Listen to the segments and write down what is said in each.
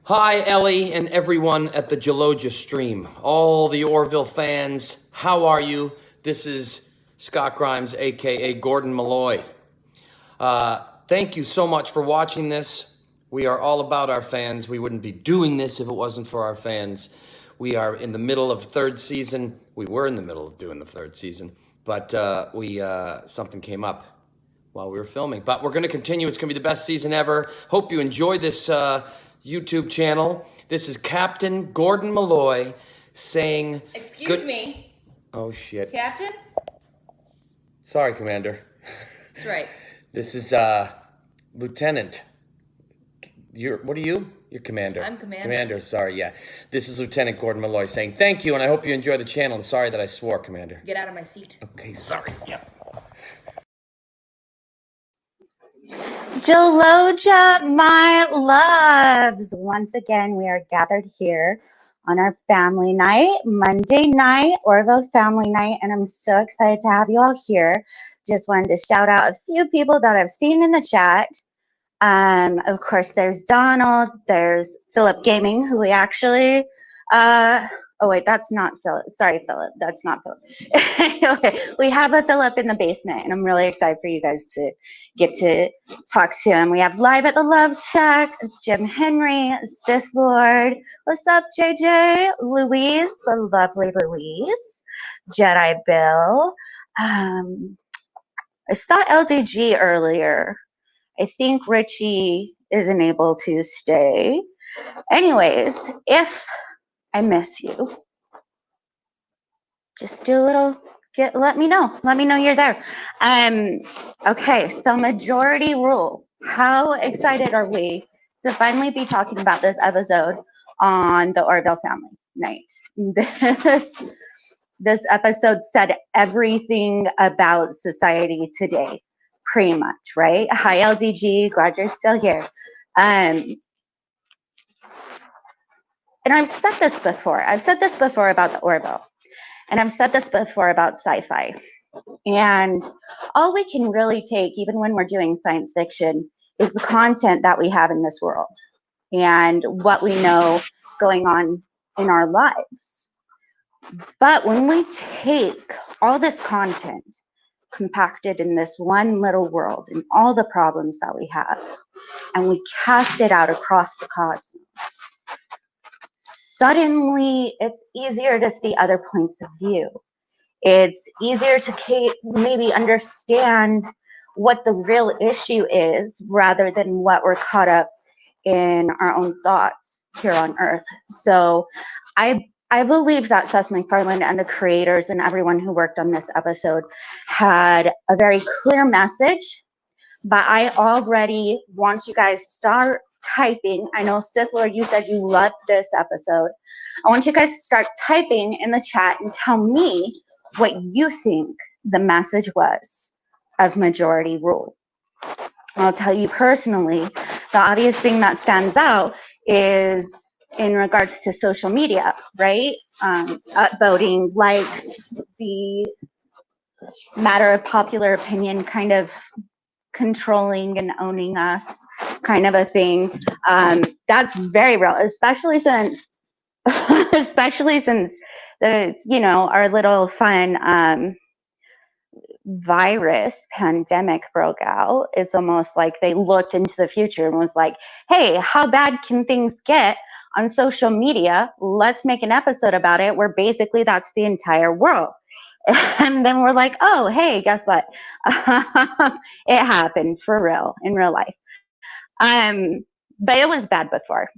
Hi, Ellie, and everyone at the Gelogia stream. All the Orville fans, how are you? This is Scott Grimes, aka Gordon Malloy. Thank you so much for watching this. We are all about our fans. We wouldn't be doing this if it wasn't for our fans. We are in the middle of third season. We were in the middle of doing the third season, but something came up while we were filming. But we're going to continue. It's going to be the best season ever. Hope you enjoy this YouTube channel. This is Captain Gordon Malloy saying... Excuse me. Oh, shit. Captain? Sorry, Commander. That's right. This is Lieutenant. What are you? You're Commander. I'm Commander. Commander, sorry, yeah. This is Lieutenant Gordon Malloy saying thank you, and I hope you enjoy the channel. I'm sorry that I swore, Commander. Get out of my seat. Okay, sorry. Yep. Gelogia, my loves. Once again, we are gathered here on our family night, Monday night, Orville family night, and I'm so excited to have you all here. Just wanted to shout out a few people that I've seen in the chat. Of course, there's Donald, there's Philip Gaming, who we actually, oh wait, that's not Philip. Sorry, Philip, that's not Philip. Okay, we have a Philip in the basement, and I'm really excited for you guys to get to talk to him. We have Live at the Love Shack, Jim Henry, Sith Lord. What's up, JJ? Louise, the lovely Louise. Jedi Bill. I saw LDG earlier. I think Richie isn't able to stay. Anyways, if I miss you, just do a little, let me know. Let me know you're there. Okay, so majority rule. How excited are we to finally be talking about this episode on the Orville family night? This episode said everything about society today. Pretty much, right? Hi, LDG. Glad you're still here. And I've said this before. I've said this before about the Orville. And I've said this before about sci-fi. And all we can really take, even when we're doing science fiction, is the content that we have in this world and what we know going on in our lives. But when we take all this content compacted in this one little world and all the problems that we have, and we cast it out across the cosmos, suddenly it's easier to see other points of view. It's easier to maybe understand what the real issue is rather than what we're caught up in our own thoughts here on Earth. So I believe that Seth MacFarlane and the creators and everyone who worked on this episode had a very clear message, but I already want you guys to start typing. I know, Sith Lord, you said you loved this episode. I want you guys to start typing in the chat and tell me what you think the message was of majority rule. I'll tell you personally, the obvious thing that stands out is in regards to social media, right? Upvoting, likes, the matter of popular opinion kind of controlling and owning us kind of a thing. That's very real, especially since the, our little fun virus pandemic broke out. It's almost like they looked into the future and was like, hey, how bad can things get on social media? Let's make an episode about it where basically that's the entire world. And then we're like, oh, hey, guess what? It happened for real, in real life. But it was bad before.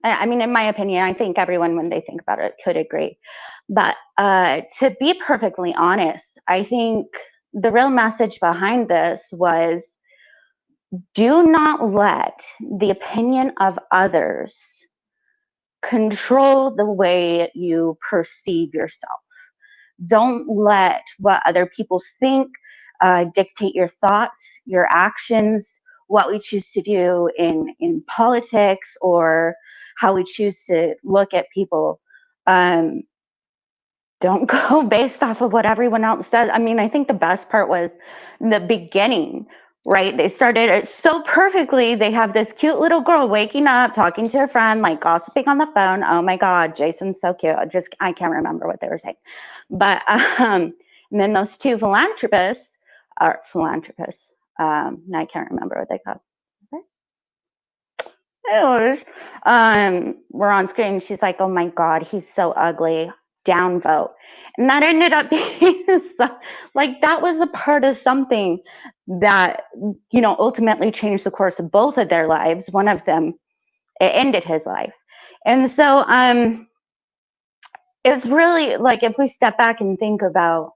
I mean, in my opinion, I think everyone, when they think about it, could agree. But to be perfectly honest, I think the real message behind this was, do not let the opinion of others control the way you perceive yourself. Don't let what other people think dictate your thoughts, your actions, what we choose to do in politics, or how we choose to look at people. Don't go based off of what everyone else says. I mean, I think the best part was the beginning right? They started it so perfectly. They have this cute little girl waking up, talking to her friend, like gossiping on the phone. Oh my God, Jason's so cute. I can't remember what they were saying. But, and then those two philanthropists, I can't remember what they call. Anyways, we're on screen. She's like, oh my God, he's so ugly. Downvote. And that ended up being like, that was a part of something that, you know, ultimately changed the course of both of their lives. One of them, it ended his life. And so it's really like, if we step back and think about,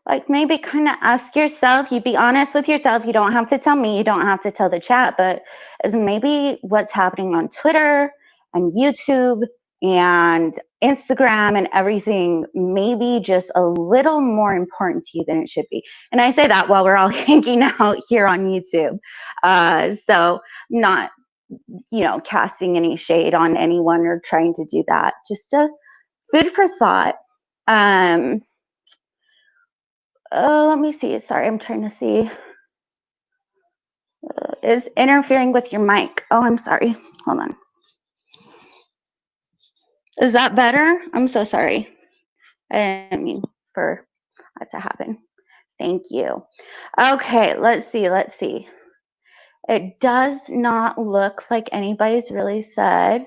like, maybe kind of ask yourself, you be honest with yourself. You don't have to tell me, you don't have to tell the chat, but is maybe what's happening on Twitter and YouTube and Instagram and everything maybe just a little more important to you than it should be. And I say that while we're all hanging out here on YouTube. So not, you know, casting any shade on anyone or trying to do that. Just a food for thought. Let me see. Sorry, I'm trying to see. Is interfering with your mic. Oh, I'm sorry. Hold on. Is that better? I'm so sorry. I didn't mean for that to happen. Thank you. Okay, let's see. Let's see. It does not look like anybody's really said.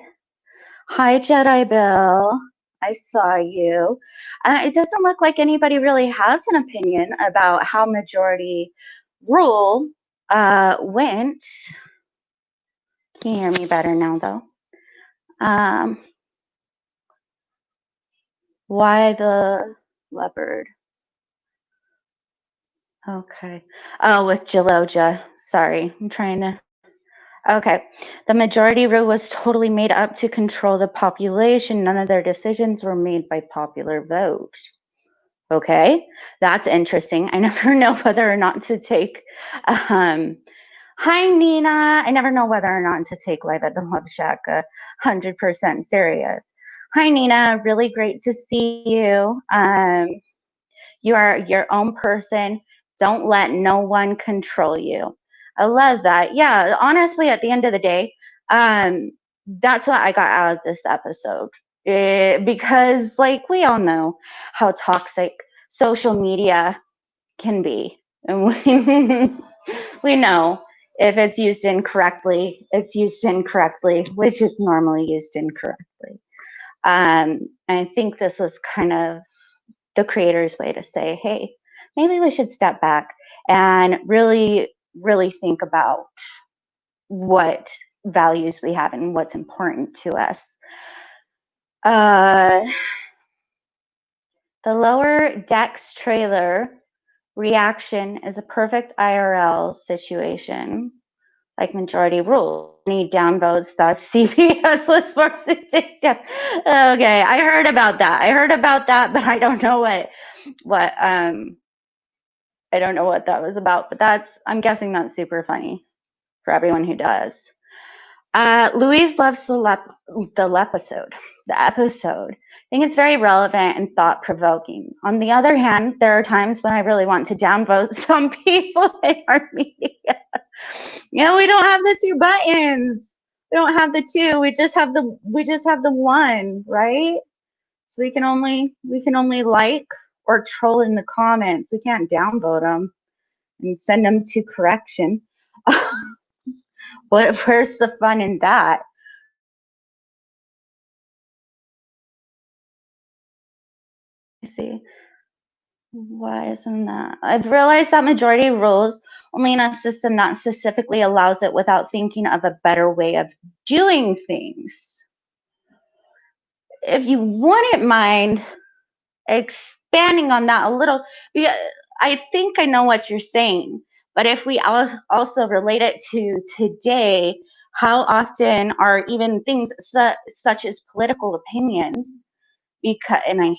Hi, Jedi Bill. I saw you. It doesn't look like anybody really has an opinion about how majority rule went. Can you hear me better now, though? Why the leopard? Okay. Oh, with Gelogia. Sorry, I'm trying to. Okay. The majority rule was totally made up to control the population. None of their decisions were made by popular vote. Okay, that's interesting. I never know whether or not to take. Hi, Nina. I never know whether or not to take Live at the Love Shack 100% serious. Hi, Nina. Really great to see you. You are your own person. Don't let no one control you. I love that. Yeah, honestly, at the end of the day, that's what I got out of this episode. Because, like, we all know how toxic social media can be. And we know if it's used incorrectly, it's used incorrectly, which is normally used incorrectly. I think this was kind of the creator's way to say, hey, maybe we should step back and really, really think about what values we have and what's important to us. The Lower Decks trailer reaction is a perfect IRL situation, like majority rule. Any downvotes that CBS was forced to take down. Okay, I heard about that, but I don't know what I don't know what that was about, but I'm guessing that's super funny for everyone who does. Louise loves the episode. I think it's very relevant and thought-provoking. On the other hand, there are times when I really want to downvote some people in our media. You know, we don't have the two buttons. We don't have the two. We just have the one, right? So we can only like or troll in the comments. We can't downvote them and send them to correction. Where's the fun in that? See, why isn't that? I've realized that majority rules only in a system that specifically allows it without thinking of a better way of doing things. If you wouldn't mind expanding on that a little, because I think I know what you're saying, but if we also relate it to today, how often are even things such as political opinions, because, and I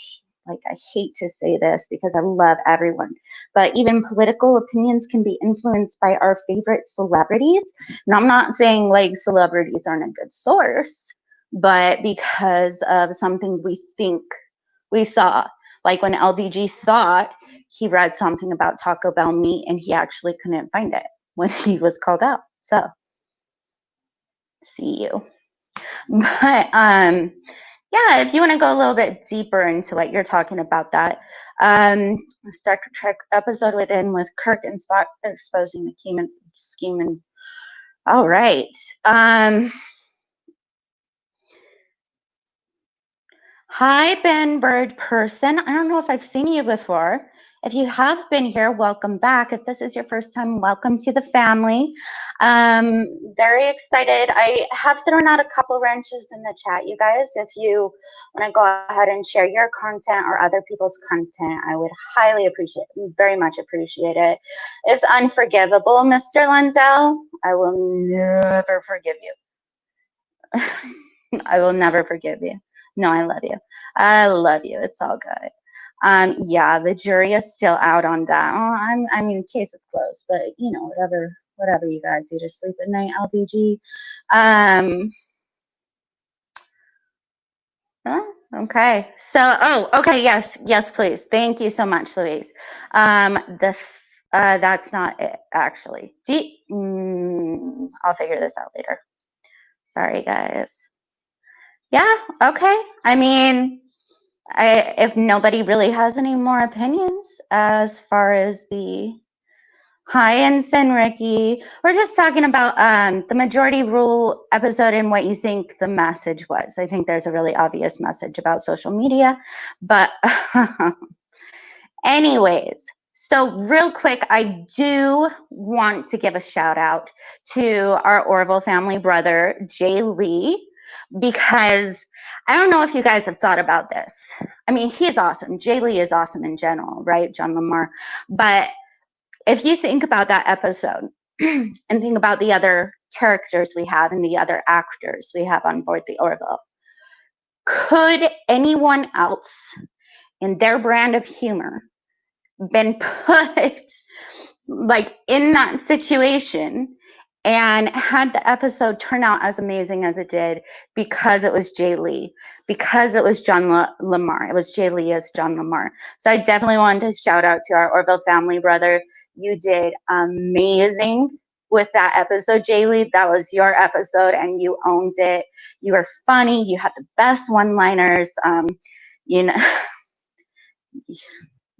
hate to say this because I love everyone, but even political opinions can be influenced by our favorite celebrities. And I'm not saying like celebrities aren't a good source, but because of something we think we saw. Like when LDG thought he read something about Taco Bell meat and he actually couldn't find it when he was called out. So, see you. But yeah, if you want to go a little bit deeper into what you're talking about, that Star Trek episode would end with Kirk and Spock exposing the scheme. And all right. Hi, Ben Bird person. I don't know if I've seen you before. If you have been here, welcome back. If this is your first time, welcome to the family. Very excited. I have thrown out a couple wrenches in the chat, you guys. If you want to go ahead and share your content or other people's content, I would highly very much appreciate it. It's unforgivable, Mr. Lundell. I will never forgive you. I will never forgive you. No, I love you. I love you. It's all good. Yeah, the jury is still out on that. Oh, I mean, case is closed, but you know, whatever you gotta do to sleep at night, LDG. Okay. So, okay, yes, please. Thank you so much, Louise. That's not it, actually. I'll figure this out later. Sorry, guys. Yeah, okay. I mean, if nobody really has any more opinions as far as the hi and Ricky, we're just talking about the majority rule episode and what you think the message was. I think there's a really obvious message about social media, but anyways, so real quick, I do want to give a shout out to our Orville family brother, Jay Lee, because I don't know if you guys have thought about this. I mean, he's awesome. Jay Lee is awesome in general, right? John Lamar. But if you think about that episode and think about the other characters we have and the other actors we have on board the Orville, could anyone else in their brand of humor been put like in that situation and had the episode turn out as amazing as it did because it was Jay Lee, because it was John Lamar. It was Jay Lee as John Lamar. So I definitely wanted to shout out to our Orville family brother. You did amazing with that episode, Jay Lee. That was your episode and you owned it. You were funny. You had the best one-liners. You know,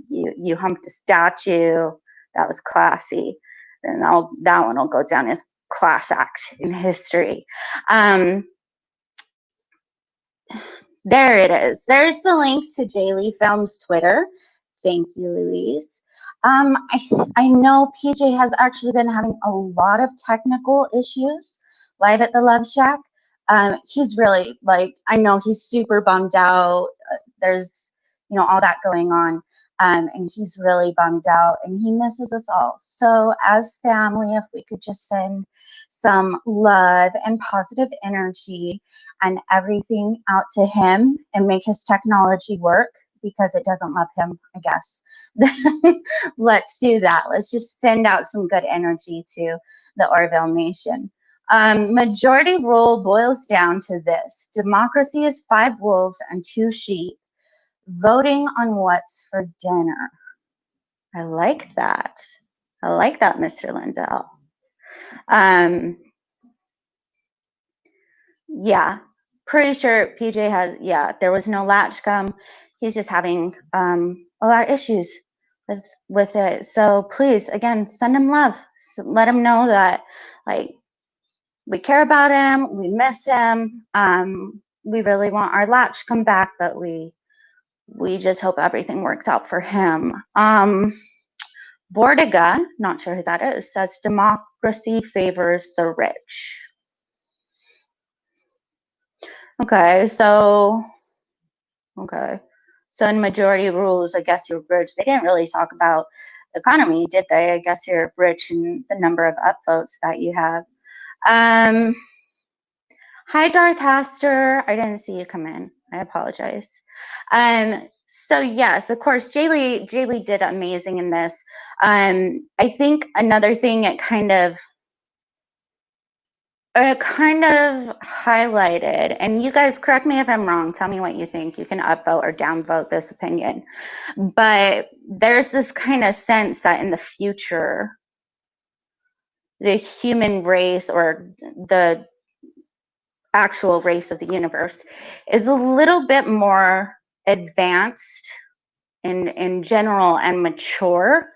you humped a statue. That was classy. And that one will go down as class act in history. There it is. There's the link to Jay Lee Films Twitter. Thank you, Louise. I know PJ has actually been having a lot of technical issues live at the Love Shack. He's really, like, I know he's super bummed out. There's, you know, all that going on. And he's really bummed out and he misses us all. So as family, if we could just send some love and positive energy and everything out to him and make his technology work, because it doesn't love him, I guess. Let's do that. Let's just send out some good energy to the Orville Nation. Majority rule boils down to this: democracy is 5 wolves and 2 sheep voting on what's for dinner. I like that. I like that, Mr. Lindell. Yeah, pretty sure PJ has, yeah, there was no latch gum. He's just having a lot of issues with it. So please, again, send him love. Let him know that, like, we care about him. We miss him. We really want our latch come back, but we just hope everything works out for him. Bordiga, not sure who that is, says democracy favors the rich. Okay, so in majority rules, I guess you're rich. They didn't really talk about economy, did they? I guess you're rich in the number of upvotes that you have. Hi, Darth Haster. I didn't see you come in. I apologize. So yes, of course, Jay Lee did amazing in this. I think another thing it kind of kind of highlighted, and you guys correct me if I'm wrong, tell me what you think. You can upvote or downvote this opinion. But there's this kind of sense that in the future, the human race or the actual race of the universe is a little bit more advanced in general and mature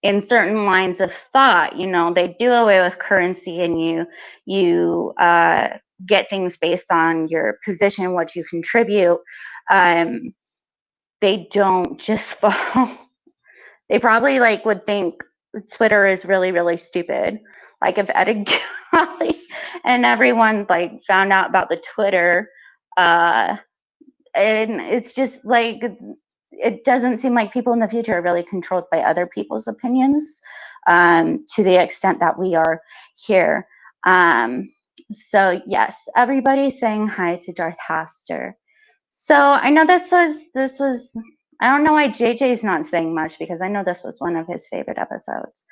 in certain lines of thought. You know, they do away with currency, and you get things based on your position, what you contribute. They don't just follow. They probably like would think Twitter is really, really stupid. Like if Ed Gelly and everyone like found out about the Twitter, and it's just like, it doesn't seem like people in the future are really controlled by other people's opinions to the extent that we are here. So yes, everybody's saying hi to Darth Haster. So I know this was, I don't know why JJ's not saying much, because I know this was one of his favorite episodes.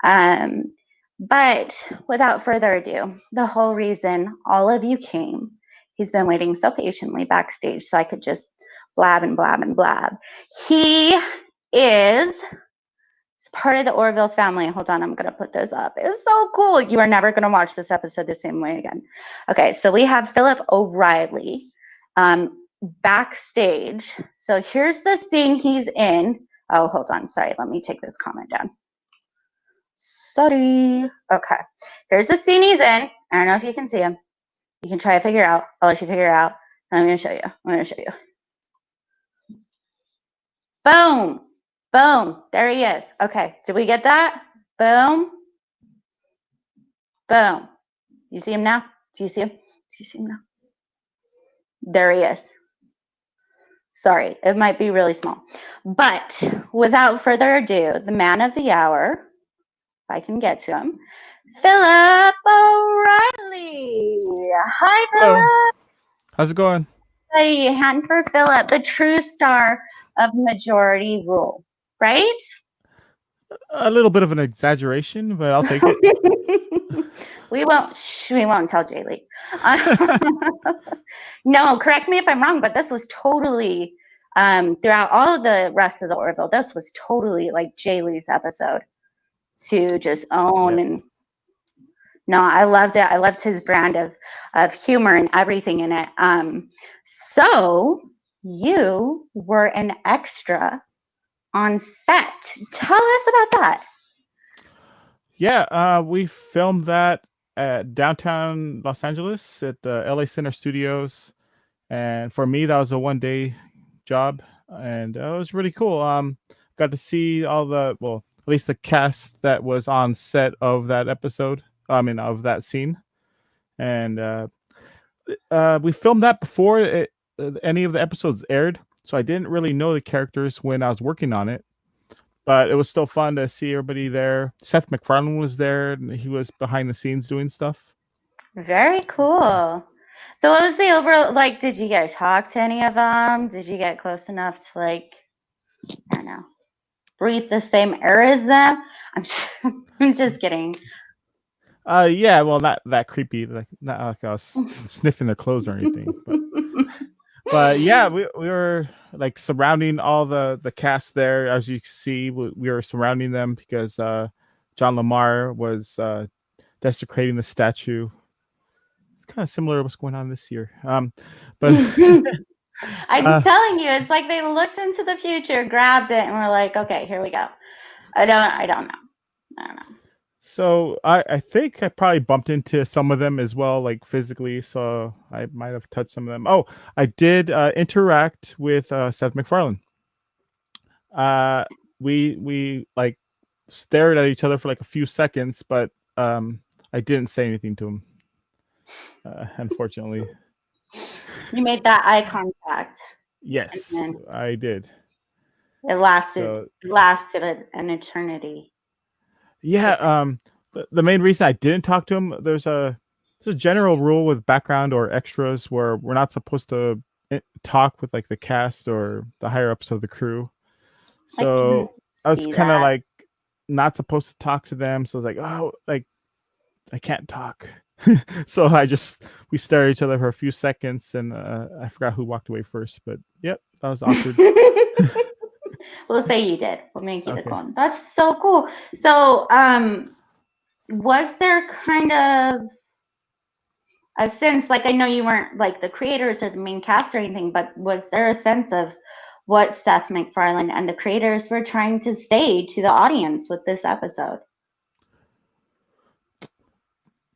But without further ado, the whole reason all of you came, he's been waiting so patiently backstage so I could just blab and blab and blab. He is part of the Orville family. Hold on, I'm going to put this up. It's so cool. You are never going to watch this episode the same way again. Okay, so we have Philip O'Reilly backstage. So here's the scene he's in. Oh, hold on. Sorry, let me take this comment down. Sorry. Okay, here's the scene he's in. I don't know if you can see him. You can try to figure out. I'll let you figure it out. I'm going to show you. I'm going to show you. Boom. Boom. There he is. Okay, did we get that? Boom. Boom. You see him now? Do you see him? Do you see him now? There he is. Sorry, it might be really small. But without further ado, the man of the hour, if I can get to him, Philip O'Reilly. Hi, Hello. Philip. How's it going? Hey, hand for Philip, the true star of Majority Rule, right? A little bit of an exaggeration, but I'll take it. we won't tell Jay Lee. No, correct me if I'm wrong, but this was totally throughout all of the rest of the Orville, this was totally like Jay Lee's episode to just own. Yeah. And no, I loved it. I loved his brand of humor and everything in it. So you were an extra on set. Tell us about that. Yeah, we filmed that at downtown Los Angeles at the LA Center Studios. And for me, that was a one-day job. And it was really cool. Got to see all the, well, at least the cast that was on set of that episode. I mean, of that scene. And we filmed that before any of the episodes aired. So I didn't really know the characters when I was working on it. But it was still fun to see everybody there. Seth MacFarlane was there, and he was behind the scenes doing stuff. Very cool. So what was the overall, like, did you guys talk to any of them? Did you get close enough to, like, I don't know, breathe the same air as them? I'm just kidding. Yeah, well, not that creepy. Not like I was sniffing their clothes or anything. But yeah, we were like surrounding all the cast there. As you can see, we were surrounding them because John Lamar was desecrating the statue. It's kind of similar to what's going on this year. But I'm telling you, it's like they looked into the future, grabbed it, and were like, okay, here we go. I don't know. So I think I probably bumped into some of them as well, like physically. So I might have touched some of them. Oh, I did interact with Seth MacFarlane. We like stared at each other for like a few seconds, but I didn't say anything to him. Unfortunately. You made that eye contact. Yes, I did. It lasted an eternity. Yeah. The main reason I didn't talk to him, there's a general rule with background or extras where we're not supposed to talk with like the cast or the higher ups of the crew. So I was kind of like not supposed to talk to them. So I was like, oh, like I can't talk. So we stared at each other for a few seconds, and I forgot who walked away first. But yep, that was awkward. We'll say you did. We'll make it a Okay. cool. That's so cool. So, was there kind of a sense, like, I know you weren't like the creators or the main cast or anything, but was there a sense of what Seth MacFarlane and the creators were trying to say to the audience with this episode?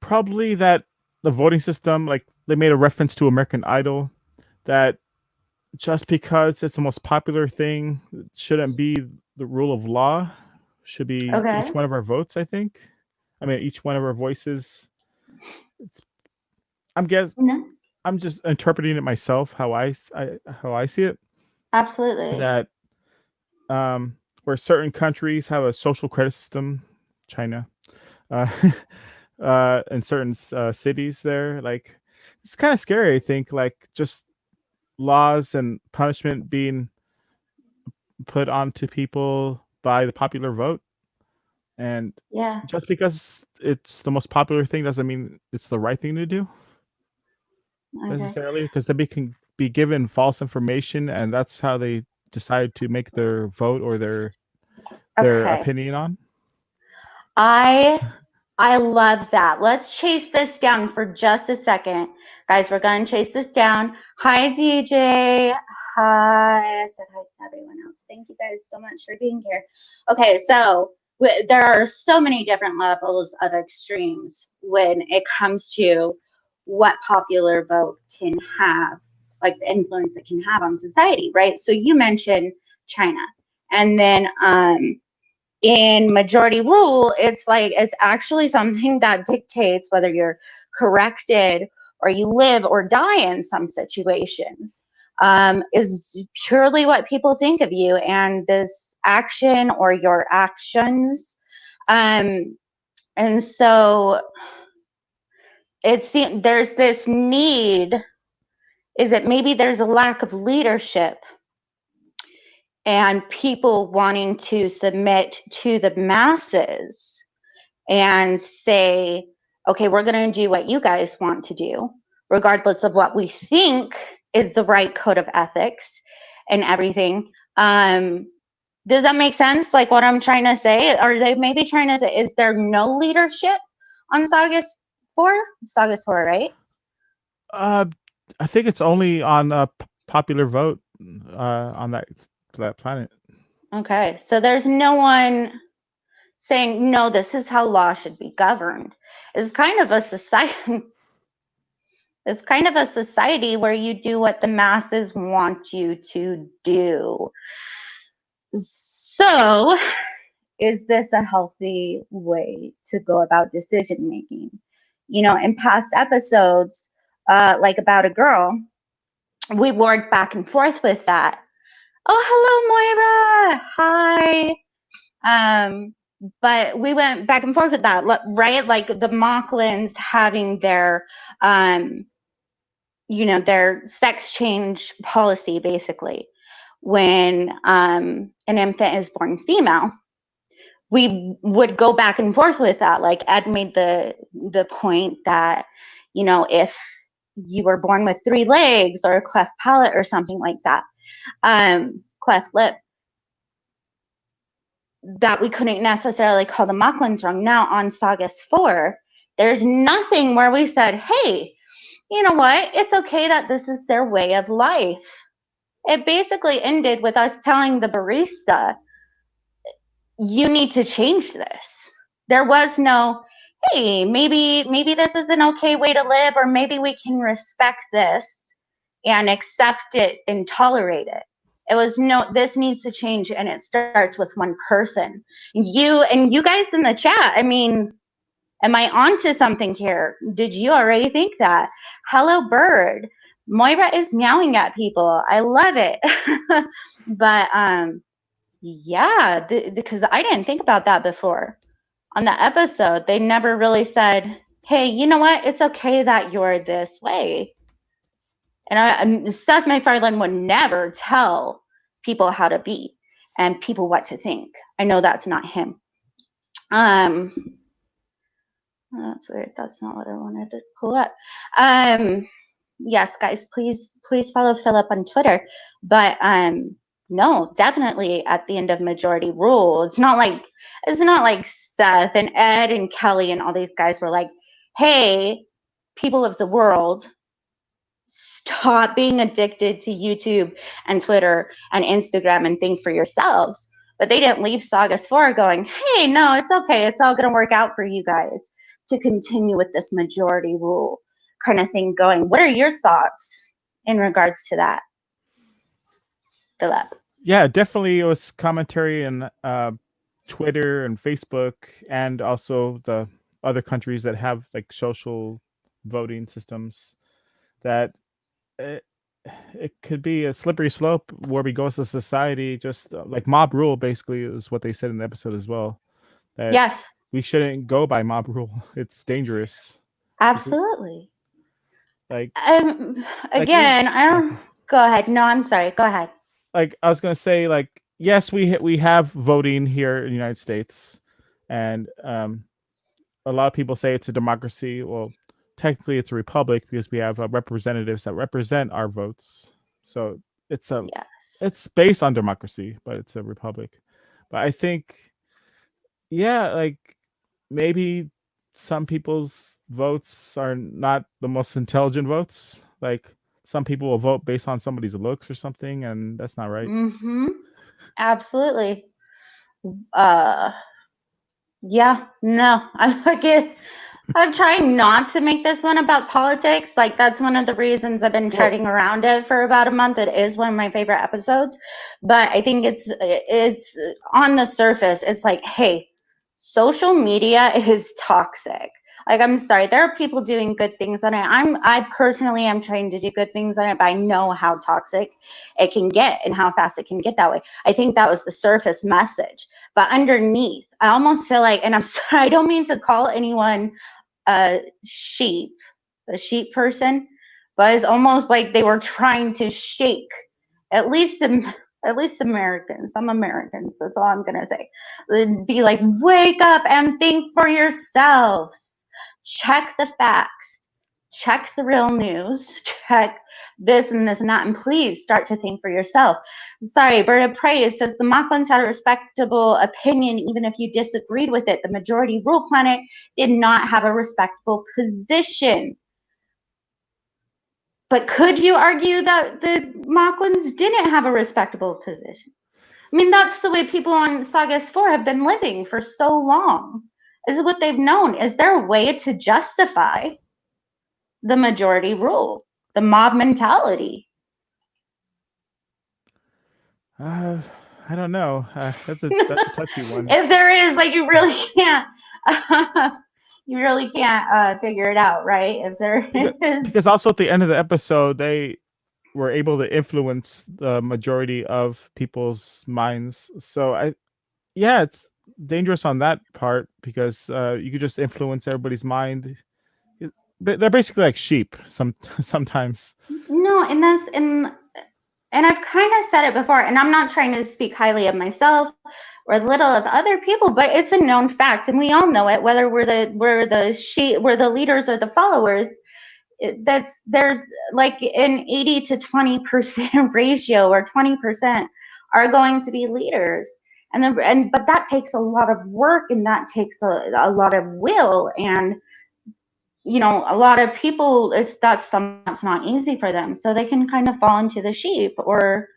Probably that the voting system, like they made a reference to American Idol, that just because it's the most popular thing shouldn't be the rule of law. Should be Okay. each one of our votes, I think. I mean, each one of our voices. It's, No, I'm just interpreting it myself how I see it. absolutely. That where certain countries have a social credit system, China, uh, in certain cities there, like it's kind of scary. I think like just laws and punishment being put onto people by the popular vote, and Yeah. just because it's the most popular thing doesn't mean it's the right thing to do Okay. necessarily, because they can be given false information, and that's how they decide to make their vote or their Okay. opinion on. I love that. Let's chase this down for just a second. Guys, we're going to chase this down. Hi, DJ. Hi. I said hi to everyone else. Thank you guys so much for being here. Okay, so there are so many different levels of extremes when it comes to what popular vote can have, like the influence it can have on society, right? So you mentioned China. And then in majority rule, it's like it's actually something that dictates whether you're corrected or you live or die in some situations, is purely what people think of you and this action or your actions. And so there's this need, is that maybe there's a lack of leadership and people wanting to submit to the masses and say, okay, we're going to do what you guys want to do, regardless of what we think is the right code of ethics and everything. Does that make sense? Like what I'm trying to say? Are they maybe trying to say, is there no leadership on Sagas 4? Sagas 4, right? I think it's only on a popular vote on that planet. Okay, so there's no one saying, no, this is how law should be governed. It's kind of a society. It's kind of a society where you do what the masses want you to do. So, is this a healthy way to go about decision making? You know, in past episodes, like about a girl, we worked back and forth with that. Oh, hello, Moira. Hi. But we went back and forth with that, right? Like the Mocklins having their, their sex change policy, basically. When an infant is born female, we would go back and forth with that. Like Ed made the point that, if you were born with 3 legs or a cleft palate or something like that, cleft lip, that we couldn't necessarily call the Mocklins wrong. Now on Sagas 4, there's nothing where we said, hey, you know what? It's okay that this is their way of life. It basically ended with us telling the barista, you need to change this. There was no, hey, maybe this is an okay way to live, or maybe we can respect this and accept it and tolerate it. It was no, this needs to change, and it starts with one person. You guys in the chat, I mean, am I onto something here? Did you already think that? Hello, bird. Moira is meowing at people. I love it. But yeah, because I didn't think about that before. On the episode, they never really said, hey, you know what? It's okay that you're this way. And Seth MacFarlane would never tell people how to be and people what to think. I know that's not him. Oh, that's weird. That's not what I wanted to pull up. Yes, guys, please follow Philip on Twitter. But no, definitely at the end of majority rule. It's not like Seth and Ed and Kelly and all these guys were like, hey, people of the world, stop being addicted to YouTube and Twitter and Instagram and think for yourselves. But they didn't leave Saugus 4 going, hey, no, it's okay. It's all going to work out for you guys to continue with this majority rule kind of thing going. What are your thoughts in regards to that, Philip? Yeah, definitely. It was commentary and Twitter and Facebook, and also the other countries that have like social voting systems. That it could be a slippery slope where we go as a society, just like mob rule. Basically, is what they said in the episode as well. That Yes, we shouldn't go by mob rule. It's dangerous. absolutely. Like Again, I don't. Go ahead. No, I'm sorry. Go ahead. like I was gonna say, like, yes, we have voting here in the United States, and a lot of people say it's a democracy. Well, technically, it's a republic because we have representatives that represent our votes. So it's Yes. it's based on democracy, but it's a republic. But I think, yeah, like maybe some people's votes are not the most intelligent votes. Like some people will vote based on somebody's looks or something, and that's not right. Mm-hmm. Absolutely. Yeah, no, I'm trying not to make this one about politics. Like, that's one of the reasons I've been treading around it for about a month. It is one of my favorite episodes, but I think it's on the surface. It's like, hey, social media is toxic. Like, I'm sorry, there are people doing good things on it. I personally am trying to do good things on it, but I know how toxic it can get and how fast it can get that way. I think that was the surface message, but underneath, I almost feel like, and I'm sorry, I don't mean to call anyone a sheep person, but it's almost like they were trying to shake at least Americans, some Americans, that's all I'm gonna say. It'd be like, wake up and think for yourselves. Check the facts. Check the real news. Check this and this and that, and please start to think for yourself. Sorry, Bird of Prey says the Mocklins had a respectable opinion, even if you disagreed with it. The majority rule planet did not have a respectable position. But could you argue that the Mocklins didn't have a respectable position? I mean, that's the way people on Saugus 4 have been living for so long. This is what they've known. Is there a way to justify the majority rule, the mob mentality? I don't know. That's a touchy one. If there is, like, you really can't. You really can't figure it out, right? If there is. Because also at the end of the episode, they were able to influence the majority of people's minds. So it's dangerous on that part because you could just influence everybody's mind. They're basically like sheep sometimes. No, and I've kind of said it before, and I'm not trying to speak highly of myself or little of other people, but it's a known fact, and we all know it, whether we're the leaders or the followers. There's like an 80 to 20% ratio, or 20% are going to be leaders, but that takes a lot of work, and that takes a lot of will, and a lot of people, that's not easy for them, so they can kind of fall into the sheep or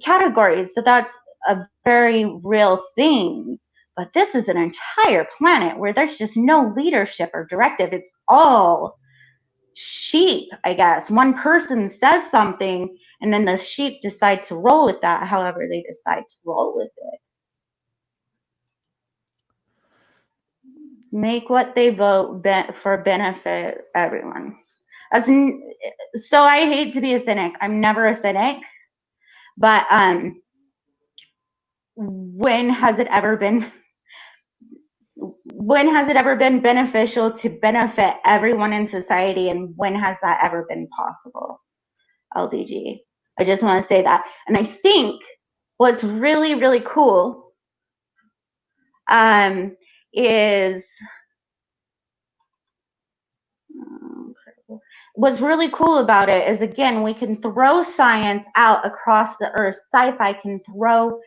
categories. So that's a very real thing. But this is an entire planet where there's just no leadership or directive. It's all sheep, I guess. One person says something, and then the sheep decide to roll with that, however they decide to roll with it. Make what they vote for benefit everyone. So I hate to be a cynic. I'm never a cynic, but when has it ever been beneficial to benefit everyone in society, and when has that ever been possible? LDG. I just want to say that. And I think what's really, really cool is what's really cool about it is, again, we can throw science out across the earth. Sci-fi can throw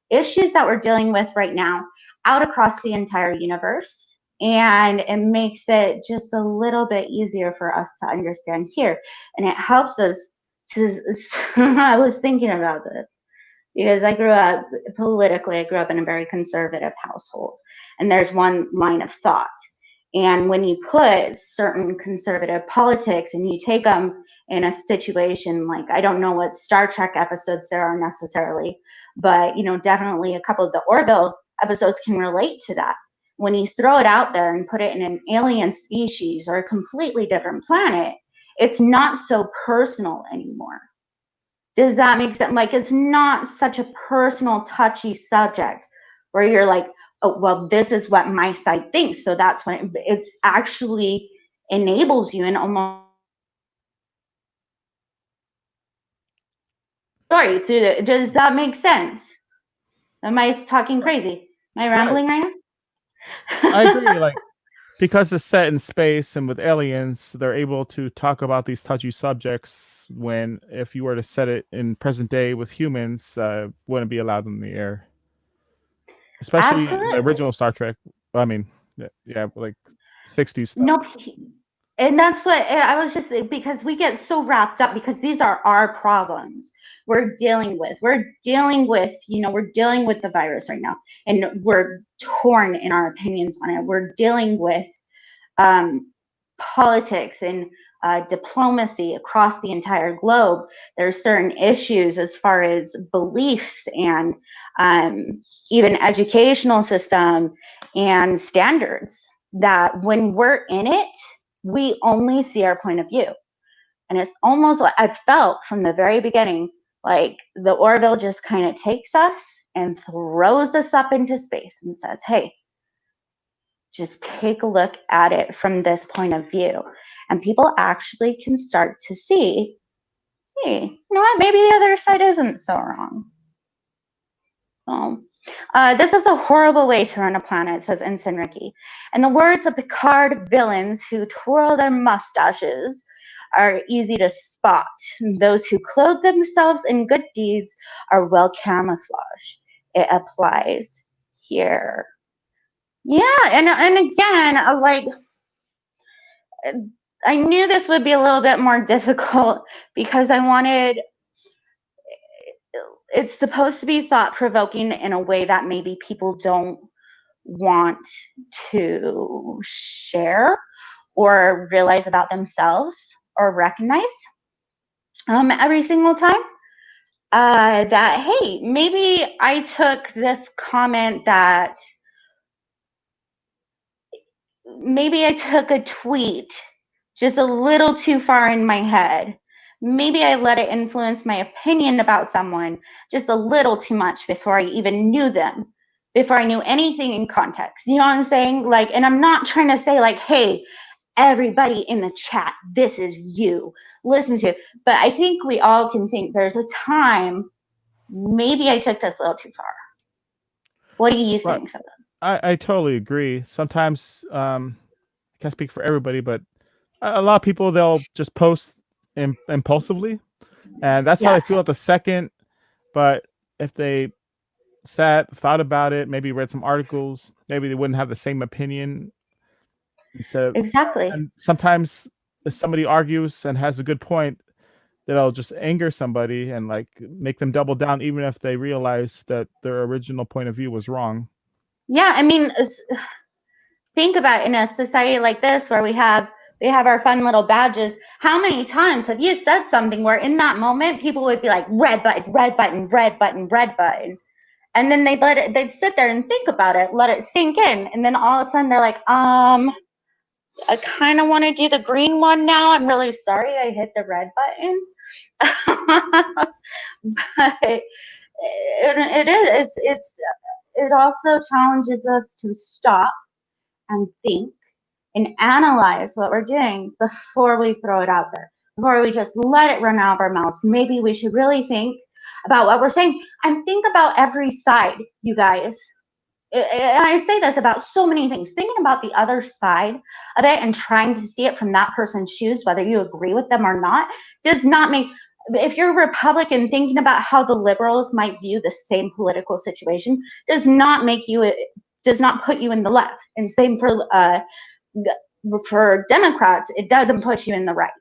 issues that we're dealing with right now out across the entire universe, and it makes it just a little bit easier for us to understand here, and it helps us to I was thinking about this because I grew up in a very conservative household, and there's one line of thought. And when you put certain conservative politics and you take them in a situation like, I don't know what Star Trek episodes there are necessarily, but definitely a couple of the Orville episodes can relate to that. When you throw it out there and put it in an alien species or a completely different planet, it's not so personal anymore. Does that make sense? Like, it's not such a personal, touchy subject where you're like, oh, well, this is what my side thinks, so that's when it's actually enables you and almost story through the. Does that make sense? Am I talking crazy? Am I rambling right now? I agree. Like, because it's set in space and with aliens, they're able to talk about these touchy subjects when, if you were to set it in present day with humans, wouldn't be allowed in the air. Especially the Absolutely. original Star Trek. I mean, yeah, like 60s stuff. No, and that's what I was just, because we get so wrapped up because these are our problems we're dealing with. We're dealing with the virus right now, and we're torn in our opinions on it. We're dealing with politics and diplomacy across the entire globe. There's certain issues as far as beliefs and even educational system and standards that when we're in it, we only see our point of view. And it's almost like I've felt from the very beginning, like the Orville just kind of takes us and throws us up into space and says, hey, just take a look at it from this point of view. And people actually can start to see, hey, you know what, maybe the other side isn't so wrong. This is a horrible way to run a planet, says Ensign Ricky. In the words of Picard villains who twirl their mustaches are easy to spot. Those who clothe themselves in good deeds are well camouflaged. It applies here. Yeah, and again, like, I knew this would be a little bit more difficult because it's supposed to be thought-provoking in a way that maybe people don't want to share or realize about themselves or recognize every single time. That, hey, maybe I took this comment that maybe I took a tweet just a little too far in my head. Maybe I let it influence my opinion about someone just a little too much before I even knew them, before I knew anything in context. You know what I'm saying? Like, and I'm not trying to say like, hey, everybody in the chat, this is you, listen to it. But I think we all can think there's a time, maybe I took this a little too far. What do you think, Philip? I totally agree. Sometimes, I can't speak for everybody, but a lot of people, they'll just post impulsively, and that's how they feel at the second. But if they thought about it, maybe read some articles, maybe they wouldn't have the same opinion. Exactly. And sometimes if somebody argues and has a good point, that'll just anger somebody and like make them double down, even if they realize that their original point of view was wrong. Yeah, I mean, think about it, in a society like this where we have our fun little badges. How many times have you said something where in that moment people would be like, red button, red button, red button, red button, and then they'd sit there and think about it, let it sink in, and then all of a sudden they're like, I kind of want to do the green one now. I'm really sorry I hit the red button. But it also challenges us to stop and think and analyze what we're doing before we throw it out there, before we just let it run out of our mouths. Maybe we should really think about what we're saying and think about every side, you guys. and I say this about so many things, thinking about the other side of it and trying to see it from that person's shoes, whether you agree with them or not, does not make, if you're a Republican, thinking about how the liberals might view the same political situation does not make you, does not put you in the left. And same for Democrats, it doesn't put you in the right.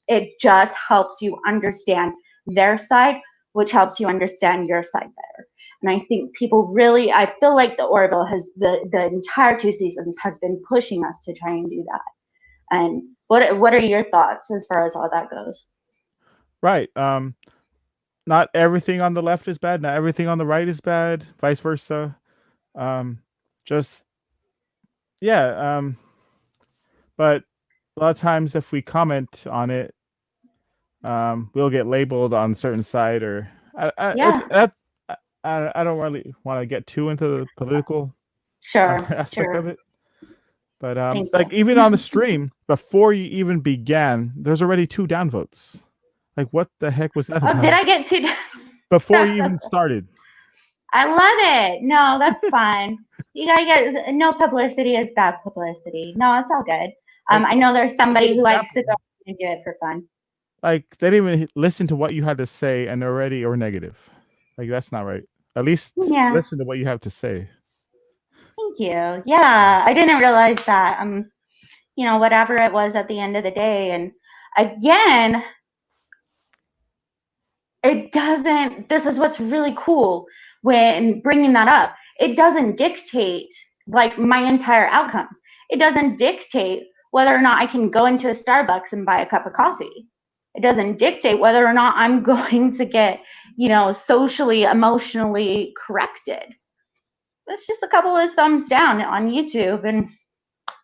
It just helps you understand their side, which helps you understand your side better. And I think people really, I feel like the Orville has, the entire 2 seasons has been pushing us to try and do that. And what are your thoughts as far as all that goes? Right. Not everything on the left is bad. Not everything on the right is bad. Vice versa. Just yeah. But a lot of times, if we comment on it, we'll get labeled on a certain side, or I don't really want to get too into the political aspect of it. But like even on the stream, before you even began, there's already 2 downvotes. Like, what the heck was that about? Oh, did I get 2? Before you even started. I love it. No, that's fine. You gotta get, no publicity is bad publicity. No, it's all good. I know there's somebody who likes to go and do it for fun. Like, they didn't even listen to what you had to say and already or negative. Like, that's not right. At least listen to what you have to say. Thank you. Yeah, I didn't realize that. You know, whatever it was at the end of the day. And again, it doesn't, this is what's really cool when bringing that up. It doesn't dictate like my entire outcome. It doesn't dictate whether or not I can go into a Starbucks and buy a cup of coffee. It doesn't dictate whether or not I'm going to get, you know, socially, emotionally corrected. It's just a couple of thumbs down on YouTube, and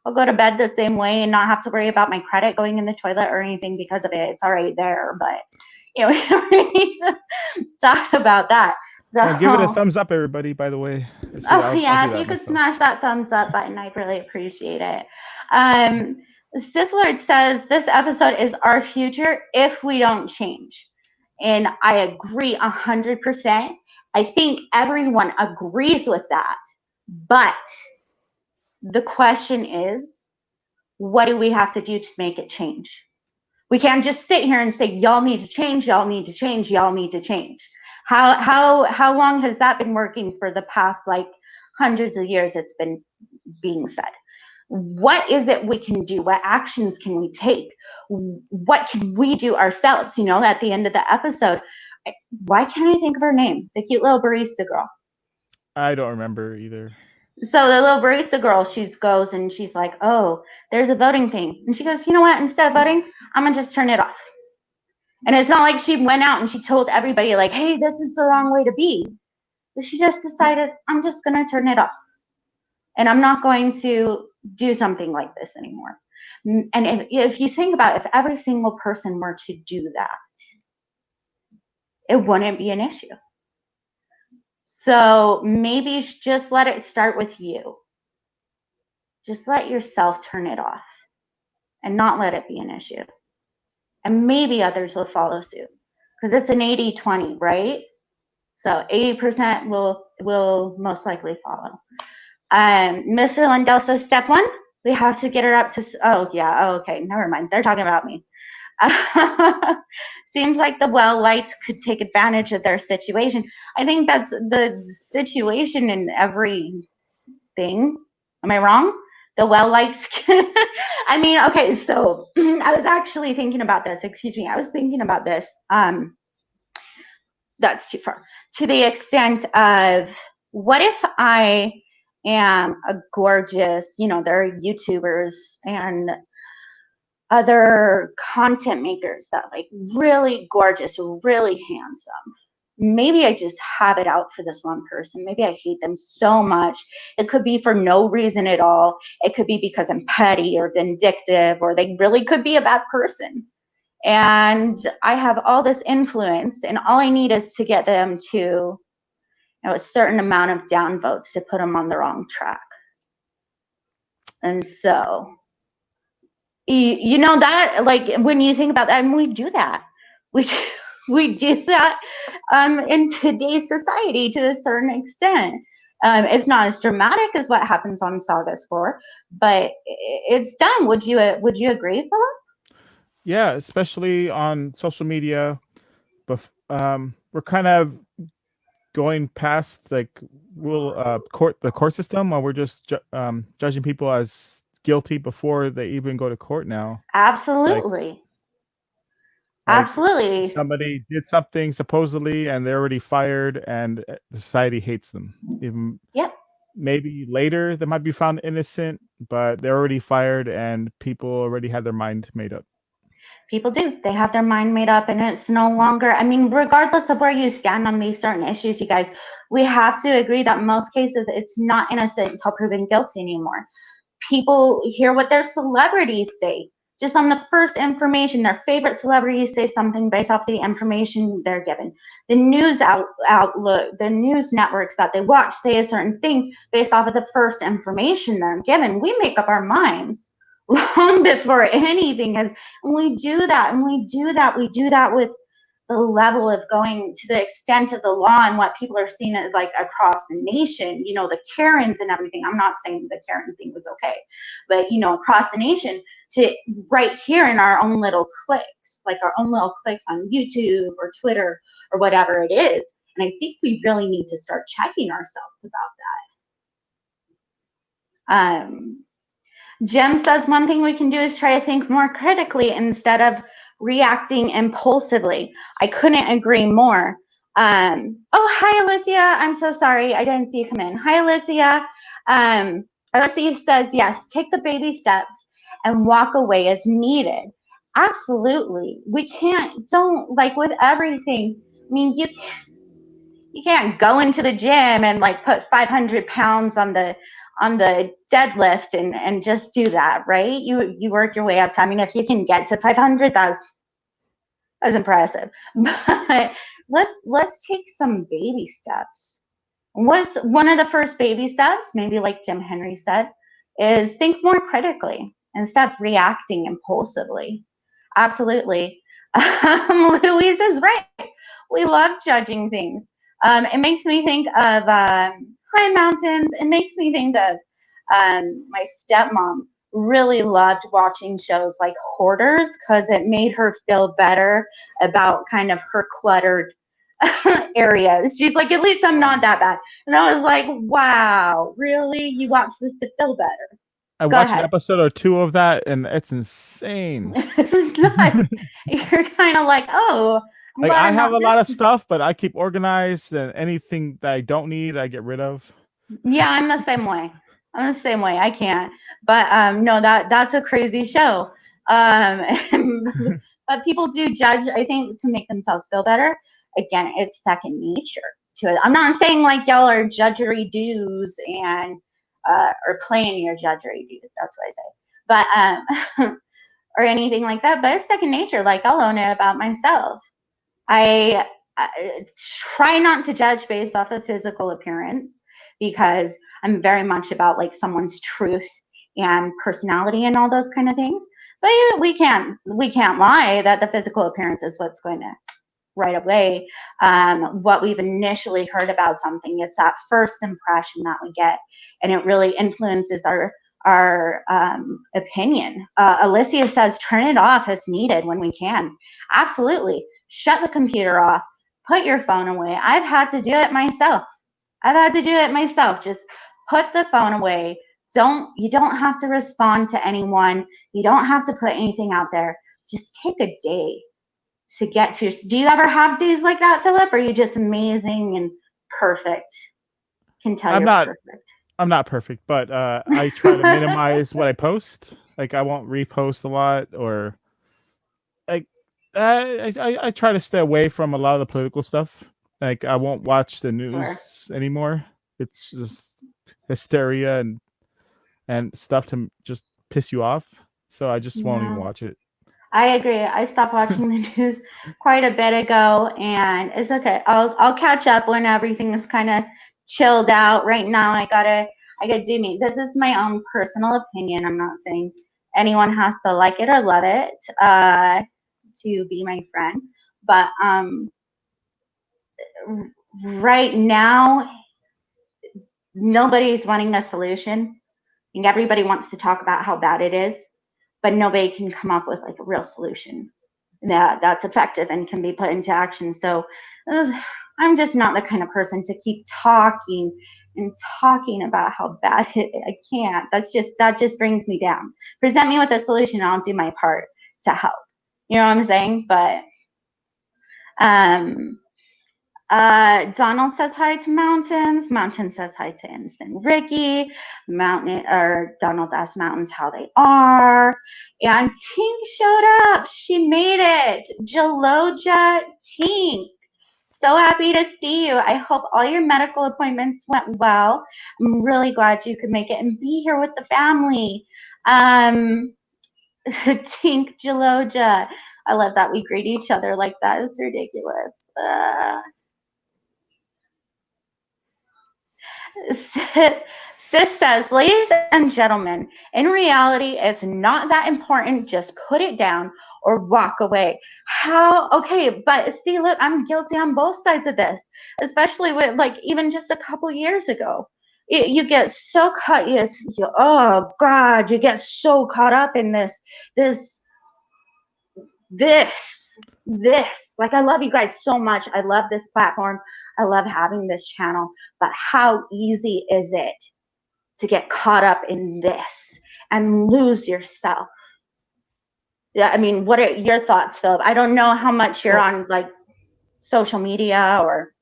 I'll go to bed the same way and not have to worry about my credit going in the toilet or anything because of it. It's already there, but you know, we don't need to talk about that. So give it a thumbs up, everybody, by the way. I'll if you could smash that thumbs up button, I'd really appreciate it. Sith Lord says this episode is our future if we don't change. And I agree 100%. I think everyone agrees with that. But the question is, what do we have to do to make it change? We can't just sit here and say, y'all need to change, y'all need to change, y'all need to change. How long has that been working for the past like hundreds of years it's been being said? What is it we can do? What actions can we take? What can we do ourselves? You know, at the end of the episode, why can't I think of her name? The cute little barista girl. I don't remember either. So the little barista girl, she goes and she's like, oh, there's a voting thing. And she goes, you know what? Instead of voting, I'm going to just turn it off. And it's not like she went out and she told everybody like, hey, this is the wrong way to be. But she just decided, I'm just going to turn it off. And I'm not going to do something like this anymore. And if you think about it, if every single person were to do that, it wouldn't be an issue. So maybe just let it start with you. Just let yourself turn it off and not let it be an issue. And maybe others will follow suit, because it's an 80-20, right? So 80% will most likely follow. Mr. Lindell says, step 1, we have to get her up to, oh yeah, oh, okay, never mind. They're talking about me. Seems like the well lights could take advantage of their situation. I think that's the situation in everything. Am I wrong? The well lights can, I mean, okay, so I was actually thinking about this. Excuse me. I was thinking about this. That's too far. To the extent of, what if I am a gorgeous, you know, there are YouTubers and other content makers that like really gorgeous, really handsome. Maybe I just have it out for this one person. Maybe I hate them so much. It could be for no reason at all. It could be because I'm petty or vindictive, or they really could be a bad person. And I have all this influence, and all I need is to get them to, you know, a certain amount of downvotes to put them on the wrong track. And so, you know, that, like, when you think about that, and we do that. We do that in today's society to a certain extent. It's not as dramatic as what happens on Sagas 4, but it's done. Would you agree, Philip? Yeah, especially on social media. But we're kind of going past like the court system, where we're just judging people as guilty before they even go to court now. Absolutely. Like Absolutely. somebody did something supposedly and they're already fired, and the society hates them. Even Yep. maybe later they might be found innocent, but they're already fired and people already had their mind made up. People do. They have their mind made up, and it's no longer, I mean, regardless of where you stand on these certain issues, you guys, we have to agree that in most cases it's not innocent until proven guilty anymore. People hear what their celebrities say. Just on the first information, their favorite celebrities say something based off the information they're given. The news outlook, the news networks that they watch say a certain thing based off of the first information they're given. We make up our minds long before anything has, and we do that with the level of going to the extent of the law and what people are seeing as like across the nation, you know, the Karens and everything. I'm not saying the Karen thing was okay, but you know, across the nation to right here in our own little cliques, like our own little cliques on YouTube or Twitter or whatever it is. And I think we really need to start checking ourselves about that. Jem says one thing we can do is try to think more critically instead of reacting impulsively. I couldn't agree more. Oh, hi, Alicia. I'm so sorry. I didn't see you come in. Hi, Alicia. Alicia says, yes, take the baby steps and walk away as needed. Absolutely. We don't, like with everything, I mean, you can't go into the gym and like put 500 pounds on the deadlift and just do that, right? You work your way up to, I mean, if you can get to 500, that's impressive. But let's take some baby steps. What's one of the first baby steps, maybe like Jim Henry said, is think more critically instead of reacting impulsively. Absolutely. Louise is right. We love judging things. It makes me think of High Mountains. It makes me think of my stepmom really loved watching shows like Hoarders because it made her feel better about kind of her cluttered areas. She's like, at least I'm not that bad. And I was like, wow, really? You watch this to feel better? I watched an episode or two of that, and it's insane. This is nuts. You're kind of like, oh, like I have a lot of stuff, but I keep organized, and anything that I don't need, I get rid of. Yeah, I'm the same way. I can't. But no, that's a crazy show. But people do judge, I think, to make themselves feel better. Again, it's second nature to it. I'm not saying like y'all are judgery dudes and or playing your judgery dudes. That's what I say. But or anything like that. But it's second nature. Like I'll own it about myself. I try not to judge based off of physical appearance because I'm very much about like someone's truth and personality and all those kind of things. But we can't lie that the physical appearance is what's going to right away what we've initially heard about something. It's that first impression that we get, and it really influences our opinion. Alicia says, turn it off as needed when we can. Absolutely. Shut the computer off. Put your phone away. I've had to do it myself. Just put the phone away. You don't have to respond to anyone. You don't have to put anything out there. Just take a day to get to. Do you ever have days like that, Philip? Or are you just amazing and perfect? Can tell you're perfect. I'm not perfect, but I try to minimize what I post. Like I won't repost a lot, or like I try to stay away from a lot of the political stuff. Like I won't watch the news anymore. It's just hysteria and stuff to just piss you off. So I just won't even watch it. I agree. I stopped watching the news quite a bit ago, and it's okay. I'll catch up when everything is kind of chilled out. Right now, I gotta do me. This is my own personal opinion. I'm not saying anyone has to like it or love it to be my friend, but right now, nobody's wanting a solution. I think everybody wants to talk about how bad it is, but nobody can come up with like a real solution that's effective and can be put into action. So I'm just not the kind of person to keep talking and talking about how bad it is. I can't. That just brings me down. Present me with a solution, and I'll do my part to help. You know what I'm saying? But Donald says hi to Mountains. Mountain says hi to Instant Ricky. Donald asks Mountains how they are. And Tink showed up. She made it. Jaloja Tink. So happy to see you. I hope all your medical appointments went well. I'm really glad you could make it and be here with the family. Tink Jaloja. I love that we greet each other like that. It's ridiculous. Sis says, ladies and gentlemen, in reality, it's not that important. Just put it down or walk away. How? Okay, but see, look, I'm guilty on both sides of this, especially with like even just a couple years ago. You get so caught. Oh God, you get so caught up in this. Like, I love you guys so much. I love this platform. I love having this channel, but how easy is it to get caught up in this and lose yourself? Yeah, I mean, what are your thoughts, Philip? I don't know how much you're on like social media or.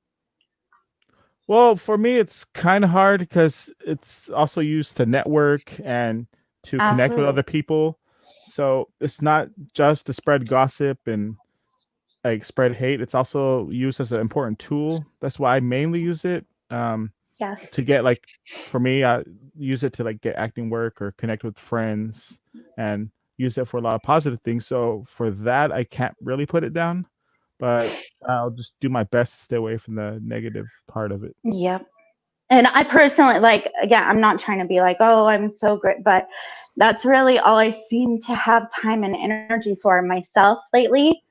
Well, for me, it's kind of hard because it's also used to network and to connect with other people. So it's not just to spread gossip and like spread hate. It's also used as an important tool. That's why I mainly use it. Yes. To get like, for me, I use it to like get acting work or connect with friends and use it for a lot of positive things. So for that, I can't really put it down, but I'll just do my best to stay away from the negative part of it. Yep. And I personally, like, again, I'm not trying to be like, oh, I'm so great, but that's really all I seem to have time and energy for myself lately.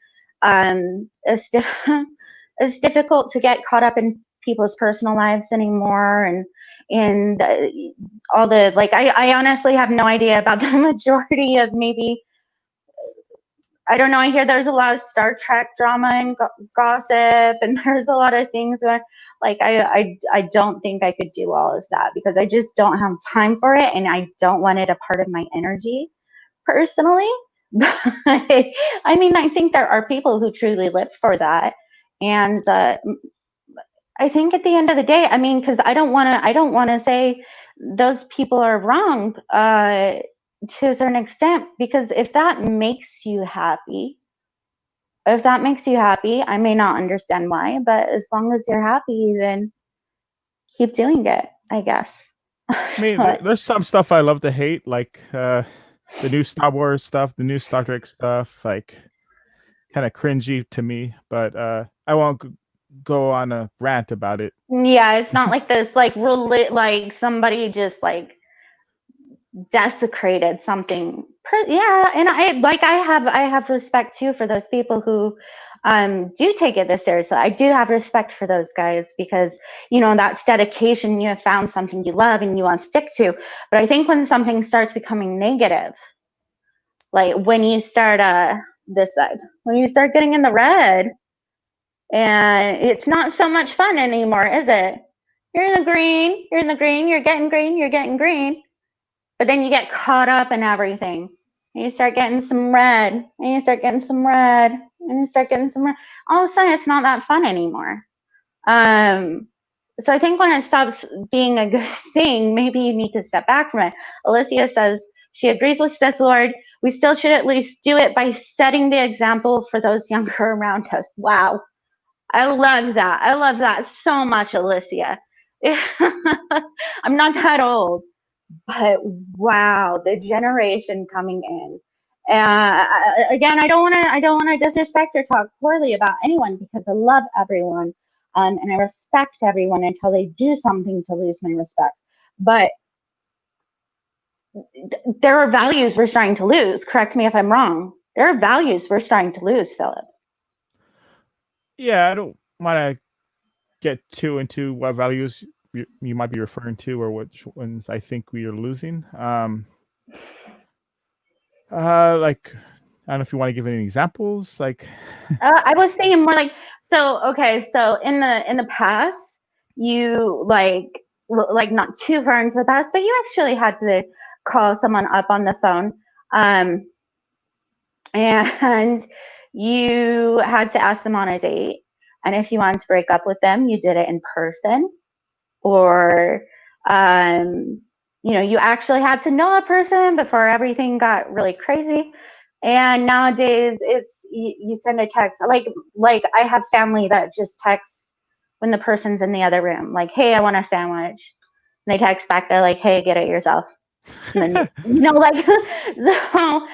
It's difficult to get caught up in people's personal lives anymore, and all the like. I honestly have no idea about the majority of maybe. I don't know. I hear there's a lot of Star Trek drama and gossip, and there's a lot of things where, like, I don't think I could do all of that because I just don't have time for it, and I don't want it a part of my energy personally. But I mean, I think there are people who truly live for that, and I think at the end of the day, I mean, because I don't want to say those people are wrong to a certain extent, because if that makes you happy, I may not understand why, but as long as you're happy, then keep doing it, I guess. I mean, there's some stuff I love to hate, like the new Star Wars stuff, the new Star Trek stuff, like kind of cringy to me, but I won't go on a rant about it. Yeah, it's not like this, like like somebody just like desecrated something. Yeah, and I have respect too for those people who do take it this seriously. I do have respect for those guys because, you know, that's dedication. You have found something you love and you want to stick to. But I think when something starts becoming negative, like when you start this side, when you start getting in the red, and it's not so much fun anymore, is it? You're in the green, you're getting green, but then you get caught up in everything. And you start getting some red, and you start getting some red, and you start getting some red. All of a sudden, it's not that fun anymore. So I think when it stops being a good thing, maybe you need to step back from it. Alicia says she agrees with Sith Lord. We still should at least do it by setting the example for those younger around us. Wow. I love that. I love that so much, Alicia. I'm not that old, but wow, the generation coming in. Again, I don't want to disrespect or talk poorly about anyone because I love everyone, and I respect everyone until they do something to lose my respect. But there are values we're starting to lose. Correct me if I'm wrong. There are values we're starting to lose, Philip. Yeah, I don't want to get too into what values you might be referring to, or which ones I think we are losing. Like, I don't know if you want to give any examples. Like, I was thinking more like, so okay, so in the past, you like not too far into the past, but you actually had to call someone up on the phone, and you had to ask them on a date, and if you wanted to break up with them, you did it in person, or you actually had to know a person before everything got really crazy. And nowadays it's you send a text, like I have family that just texts when the person's in the other room, like, hey, I want a sandwich, and they text back, they're like, hey, get it yourself. And then like so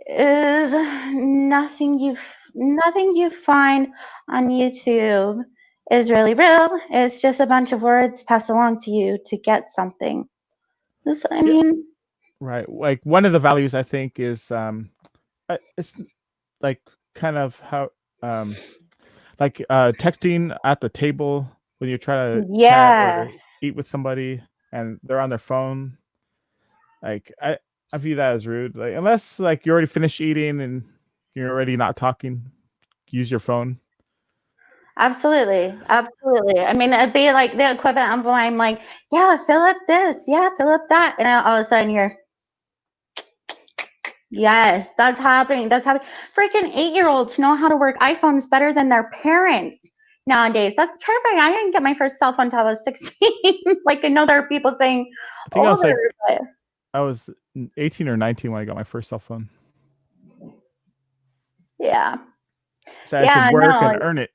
is nothing you find on YouTube is really real. It's just a bunch of words passed along to you to get something. I mean, right. Like, one of the values I think is it's like kind of how like texting at the table when you're trying to chat or yes, eat with somebody and they're on their phone. Like, I view that as rude. Like, unless like you already finished eating and you're already not talking, use your phone. absolutely, absolutely. I mean, it'd be like the equivalent of when I'm like, yeah, fill up this, yeah, fill up that, and all of a sudden you're, yes, that's happening. That's happening. Freaking 8-year-olds know how to work iPhones better than their parents nowadays. That's terrifying. I didn't get my first cell phone until I was 16. Like, I know there are people saying I think older, but I was 18 or 19 when I got my first cell phone. yeah. So I had to Yeah, work and no, earn it.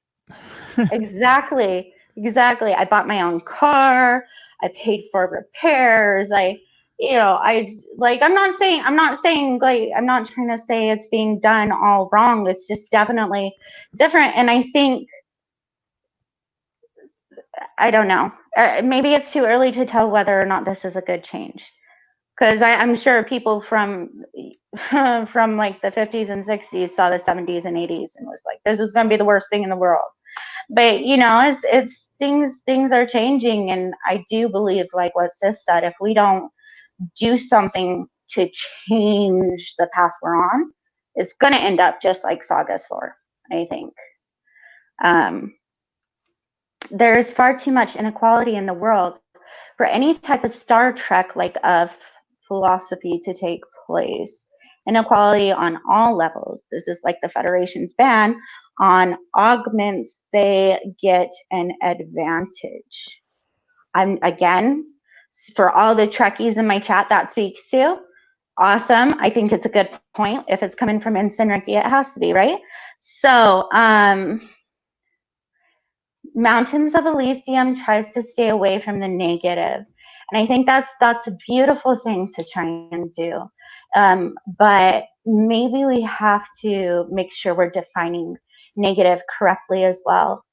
exactly. Exactly. I bought my own car. I paid for repairs. I'm not saying like, I'm not trying to say it's being done all wrong. It's just definitely different. And I think, I don't know, maybe it's too early to tell whether or not this is a good change. Because I'm sure people from from like the 50s and 60s saw the 70s and 80s and was like, this is going to be the worst thing in the world. But it's things are changing, and I do believe, like what Sis said, if we don't do something to change the path we're on, it's going to end up just like Sagas 4, I think. There's far too much inequality in the world for any type of Star Trek like of philosophy to take place. Inequality on all levels. This is like the Federation's ban on augments, they get an advantage. I'm again, for all the Trekkies in my chat that speaks to, awesome. I think it's a good point. If it's coming from Ensign Ricky, it has to be, right? So Mountains of Elysium tries to stay away from the negative, and I think that's a beautiful thing to try and do. But maybe we have to make sure we're defining negative correctly as well,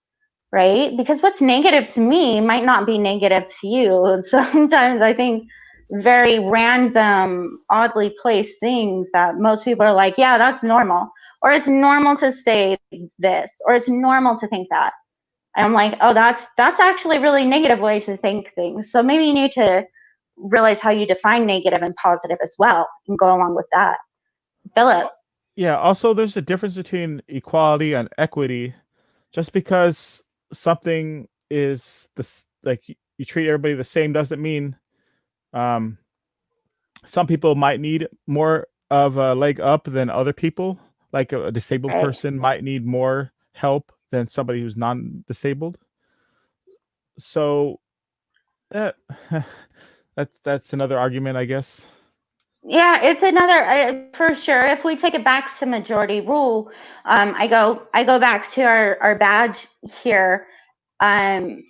right? Because what's negative to me might not be negative to you. And sometimes I think very random, oddly placed things that most people are like, yeah, that's normal, or it's normal to say this, or it's normal to think that. And I'm like, oh, that's actually a really negative way to think things. So maybe you need to realize how you define negative and positive as well, and go along with that. Philip. Yeah. Also, there's a difference between equality and equity. Just because something is like you treat everybody the same doesn't mean um, some people might need more of a leg up than other people. Like a disabled Right. person might need more help than somebody who's non-disabled. So that that's another argument, I guess. Yeah, it's another for sure. If we take it back to majority rule, I go back to our badge here. And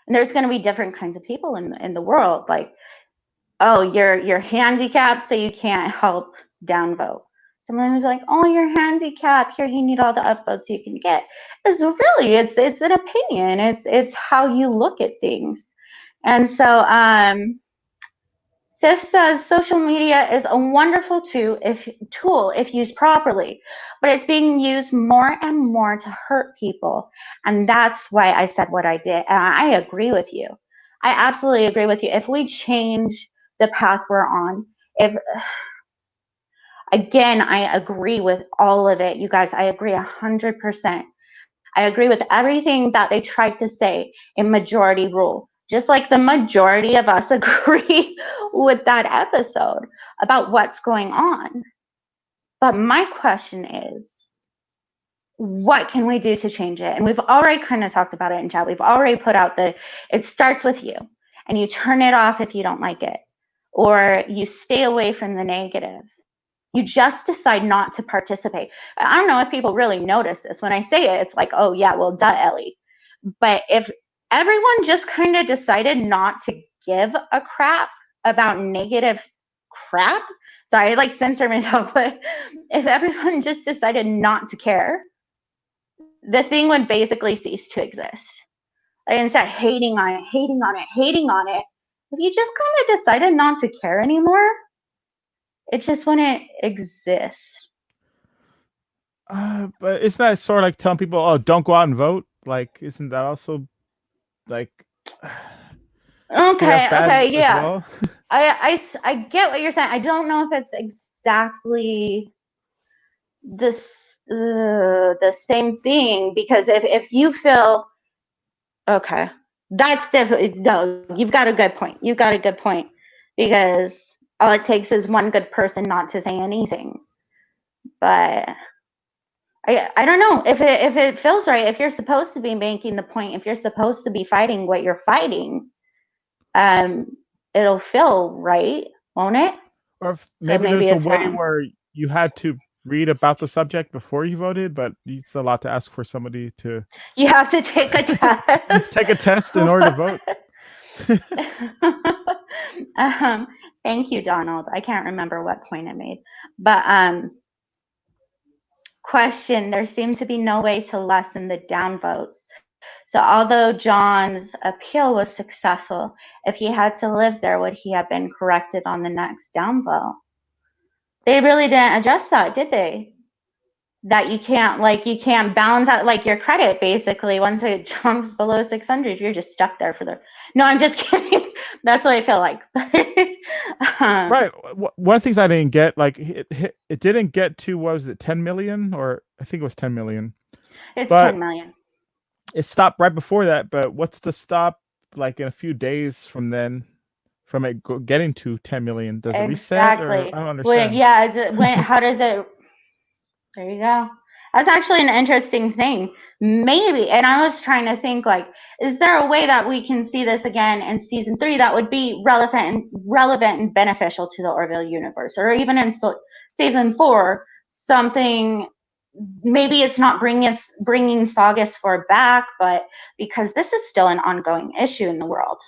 there's going to be different kinds of people in the world. Like, oh, you're handicapped, so you can't help downvote. Someone who's like, oh, you're handicapped, here you need all the upvotes you can get. It's an opinion. It's how you look at things. And so Sis says social media is a wonderful tool if used properly, but it's being used more and more to hurt people. And that's why I said what I did. And I agree with you. I absolutely agree with you. If we change the path we're on, if again, I agree with all of it. You guys, I agree 100%. I agree with everything that they tried to say in majority rule. Just like the majority of us agree with that episode about what's going on. But my question is, what can we do to change it? And we've already kind of talked about it in chat. We've already put out it starts with you, and you turn it off if you don't like it, or you stay away from the negative. You just decide not to participate. I don't know if people really notice this. When I say it, it's like, oh yeah, well, duh, Ellie. But if everyone just kind of decided not to give a crap about negative crap, sorry, I like censor myself, but if everyone just decided not to care, the thing would basically cease to exist. Like, instead of hating on it, if you just kind of decided not to care anymore, it just wouldn't exist. But isn't that sort of like telling people, "Oh, don't go out and vote"? Like, isn't that also like? I think that's bad Okay, as yeah. well. I get what you're saying. I don't know if it's exactly the same thing, because if you feel okay, that's definitely no. You've got a good point. You've got a good point, because all it takes is one good person not to say anything. But I don't know if it feels right. If you're supposed to be making the point, if you're supposed to be fighting what you're fighting, it'll feel right, won't it? Or if So maybe maybe there's a it's way wrong. where you had to read about the subject before you voted, but it's a lot to ask for somebody to You have to take a test. take a test in order to vote. Thank you, Donald. I can't remember what point I made, but question: there seemed to be no way to lessen the downvotes. So although John's appeal was successful, if he had to live there, would he have been corrected on the next downvote? They really didn't address that, did they? That you can't balance out like your credit, basically. Once it jumps below 600, you're just stuck there for the. No, I'm just kidding. That's what I feel like. Right. One of the things I didn't get, like it didn't get to, what was it, 10 million, or I think it was 10 million, It's but 10 million. it stopped right before that. But what's the stop, like in a few days from then, from it getting to 10 million? Does it reset, or Exactly. I don't Well, understand? yeah. How does it? There you go. That's actually an interesting thing. Maybe, and I was trying to think, like, is there a way that we can see this again in season 3 that would be relevant and beneficial to the Orville universe, or even in season 4, something. Maybe it's not bringing Saugus 4 back, but because this is still an ongoing issue in the world,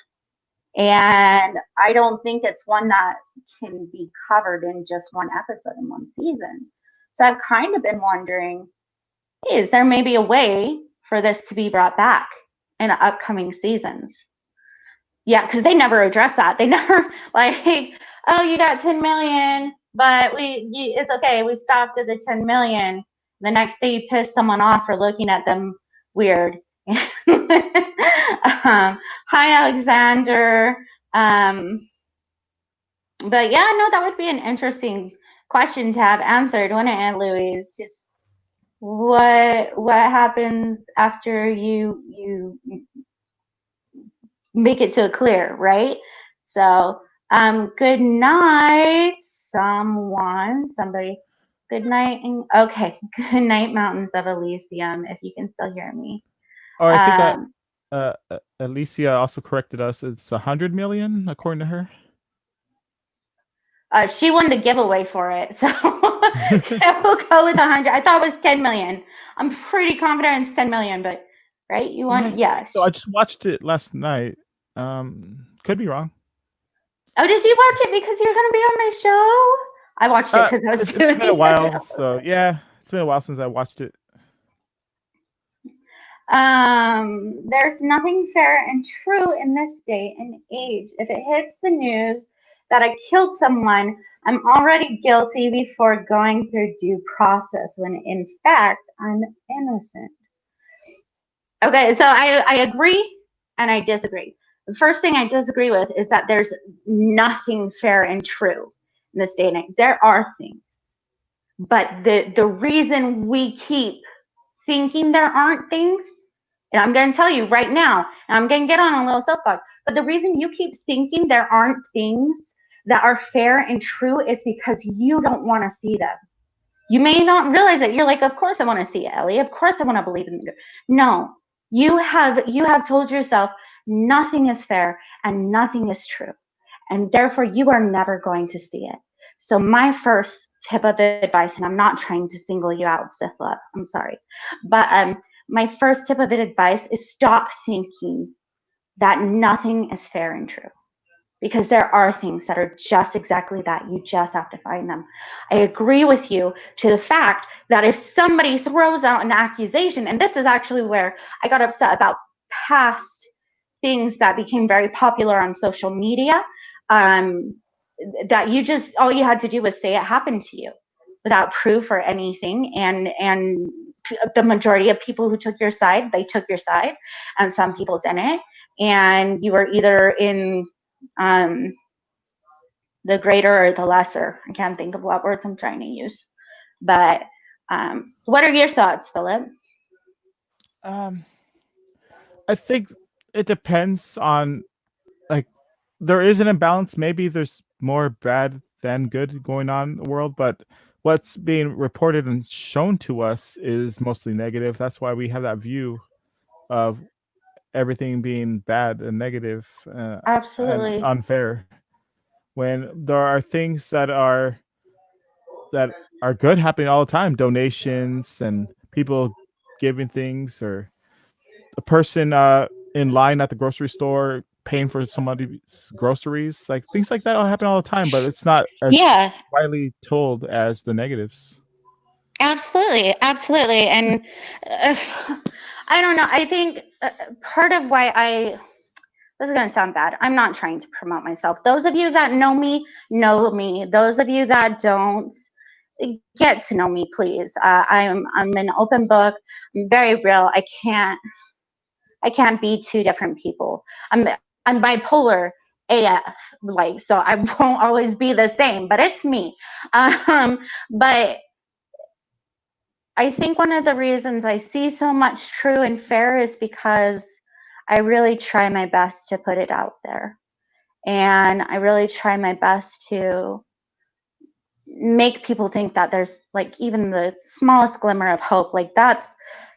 and I don't think it's one that can be covered in just one episode in one season. So I've kind of been wondering, hey, is there maybe a way for this to be brought back in upcoming seasons? Yeah, because they never address that. They never like, oh, you got 10 million, but it's okay. We stopped at the 10 million. The next day you piss someone off for looking at them weird. Hi, Alexander. But yeah, no, that would be an interesting question to have answered, wouldn't it, Louise? Just what happens after you make it to a clear, right? So good night, somebody. Good night. Okay, good night, Mountains of Elysium, if you can still hear me. Or I think Alicia also corrected us. It's 100 million according to her. She won the giveaway for it, so we'll go with 100. I thought it was 10 million. I'm pretty confident it's 10 million, but right, you won. Yes. So I just watched it last night. Could be wrong. Oh, did you watch it because you're gonna be on my show? I watched it because I was It's doing been a while, so yeah, it's been a while since I watched it. There's nothing fair and true in this day and age. If it hits the news, that I killed someone, I'm already guilty before going through due process, when in fact I'm innocent. Okay, so I agree and I disagree. The first thing I disagree with is that there's nothing fair and true in this day and age. There are things, but the reason we keep thinking there aren't things, and I'm going to tell you right now, and I'm going to get on a little soapbox, but the reason you keep thinking there aren't things that are fair and true is because you don't want to see them. You may not realize it. You're like, of course I want to see it, Ellie. Of course I want to believe in the good. No, you have told yourself nothing is fair and nothing is true, and therefore you are never going to see it. So my first tip of advice, and I'm not trying to single you out, Sithla, I'm sorry, but my first tip of advice is stop thinking that nothing is fair and true, because there are things that are just exactly that. You just have to find them. I agree with you to the fact that if somebody throws out an accusation, and this is actually where I got upset about past things that became very popular on social media, that you just, all you had to do was say it happened to you without proof or anything, and the majority of people who took your side, they took your side, and some people didn't, and you were either in the greater or the lesser. I can't think of what words I'm trying to use, but what are your thoughts, Philip? Um, I think it depends on, like, there is an imbalance. Maybe there's more bad than good going on in the world, but what's being reported and shown to us is mostly negative. That's why we have that view of everything being bad and negative, and Absolutely. unfair. When there are things that are good happening all the time, donations and people giving things, or a person in line at the grocery store paying for somebody's groceries, like things like that all happen all the time, but it's not as Yeah, widely told as the negatives. absolutely, absolutely. And uh, I don't know. I think part of why this is going to sound bad. I'm not trying to promote myself. Those of you that know me know me. Those of you that don't, get to know me, please. I'm an open book. I'm very real. I can't be two different people. I'm bipolar AF, like, so I won't always be the same, but it's me. But I think one of the reasons I see so much true and fair is because I really try my best to put it out there. And I really try my best to make people think that there's like even the smallest glimmer of hope. Like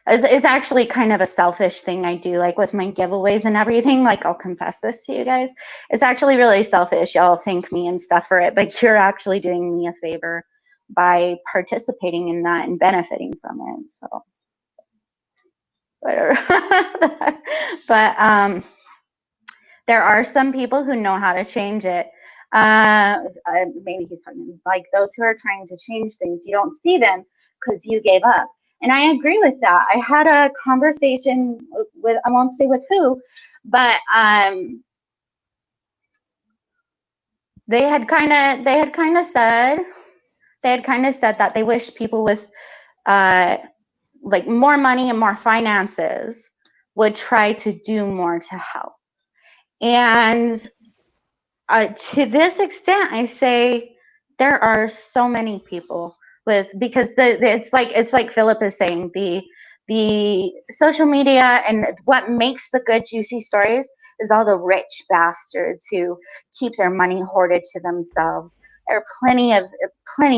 it's actually kind of a selfish thing I do, like with my giveaways and everything. Like, I'll confess this to you guys, it's actually really selfish. Y'all thank me and stuff for it, but you're actually doing me a favor by participating in that and benefiting from it. So whatever. But there are some people who know how to change it. Maybe he's talking like those who are trying to change things. You don't see them because you gave up. And I agree with that. I had a conversation with, I won't say with who, but they had kind of said that they wish people with like more money and more finances would try to do more to help. And to this extent, I say there are so many people because it's like Philip is saying, the social media and what makes the good juicy stories is all the rich bastards who keep their money hoarded to themselves. There are plenty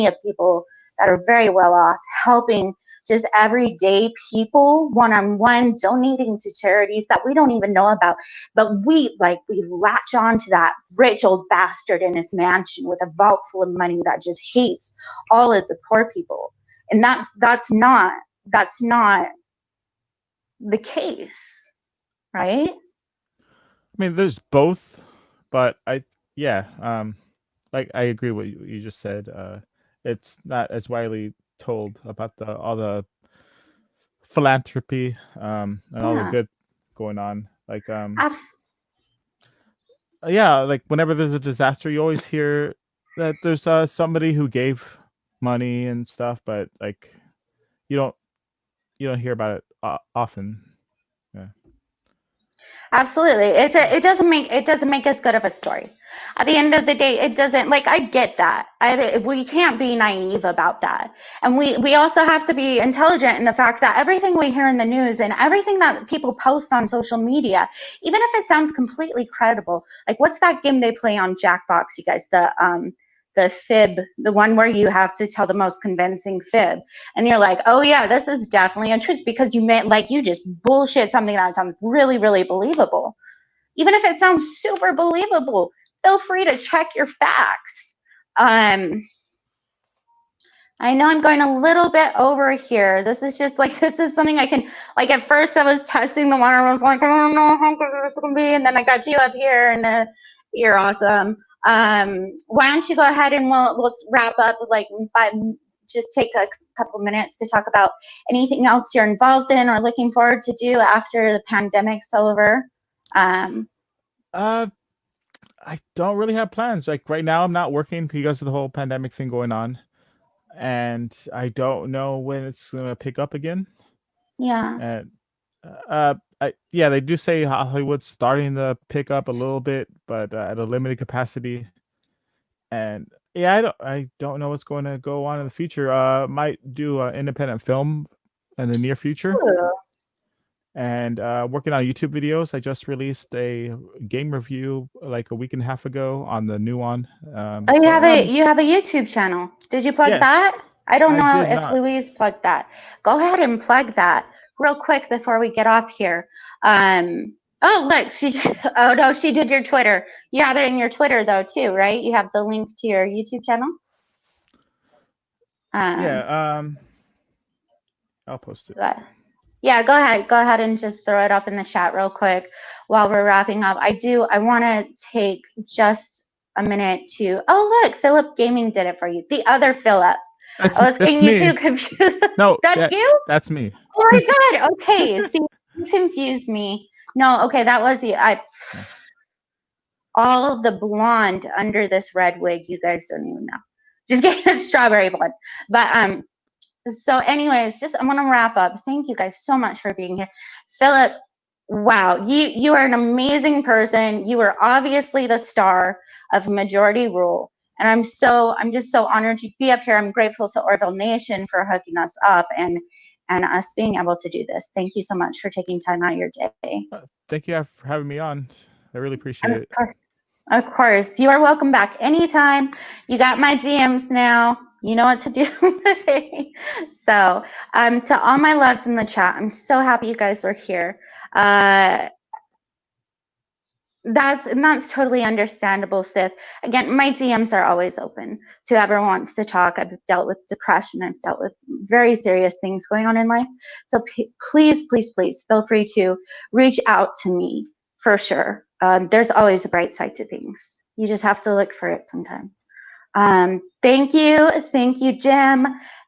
of people that are very well off, helping just everyday people one-on-one, donating to charities that we don't even know about, but we latch on to that rich old bastard in his mansion with a vault full of money that just hates all of the poor people. And that's not the case, right? I mean, there's both, but yeah, like I agree with what you just said. It's not as widely told about all the philanthropy, and all the Yeah, good going on. Like, abs- yeah, like whenever there's a disaster, you always hear that there's somebody who gave money and stuff, but like you don't you don't hear about it often. Yeah. Absolutely. It doesn't make as good of a story. At the end of the day, it doesn't, like, I get that. We can't be naive about that. And we also have to be intelligent in the fact that everything we hear in the news and everything that people post on social media, even if it sounds completely credible, like what's that game they play on Jackbox, you guys, the fib, the one where you have to tell the most convincing fib, and you're like, oh yeah, this is definitely a truth, because you just bullshit something that sounds really, really believable. Even if it sounds super believable, feel free to check your facts. I know I'm going a little bit over here. This is just like, this is something I can, like, at first I was testing the water. I was like, I don't know how good this is going to be. And then I got you up here, and you're awesome. Why don't you go ahead and let's wrap up, like, just take a couple minutes to talk about anything else you're involved in or looking forward to do after the pandemic's over. I don't really have plans. Like right now, I'm not working because of the whole pandemic thing going on, and I don't know when it's gonna pick up again. Yeah. And yeah, they do say Hollywood's starting to pick up a little bit, but at a limited capacity. And yeah, I don't know what's going to go on in the future. Might do an independent film in the near future, Ooh. and working on YouTube videos. I just released a game review like a week and a half ago on the new one. Oh, So you have a YouTube channel. Did you plug that? yes, I don't I know did if not. Louise plugged that. Go ahead and plug that real quick before we get off here. Oh, look, oh no, she did your Twitter. You have it in your Twitter though too, right? You have the link to your YouTube channel. Yeah, I'll post it. Yeah, go ahead. Go ahead and just throw it up in the chat real quick while we're wrapping up. I want to take just a minute to, oh, look, Philip Gaming did it for you. The other Philip. I was That's getting you me. too confused. No, That's you? that's me. Oh my God. Okay. See, you confused me. No, okay, that was you. All the blonde under this red wig, you guys don't even know. Just getting strawberry blonde. But so anyways, just I want to wrap up. Thank you guys so much for being here. Philip, wow, you are an amazing person. You are obviously the star of Majority Rule. And I'm just so honored to be up here. I'm grateful to Orville Nation for hooking us up and us being able to do this. Thank you so much for taking time out of your day. Thank you for having me on. I really appreciate it. Of course. You are welcome back anytime. You got my DMs now. You know what to do with it. So, to all my loves in the chat, I'm so happy you guys were here. That's totally understandable, Sith. Again, my DMs are always open to whoever wants to talk. I've dealt with depression. I've dealt with very serious things going on in life. So please, please, please feel free to reach out to me for sure. There's always a bright side to things. You just have to look for it sometimes. Thank you, Jim.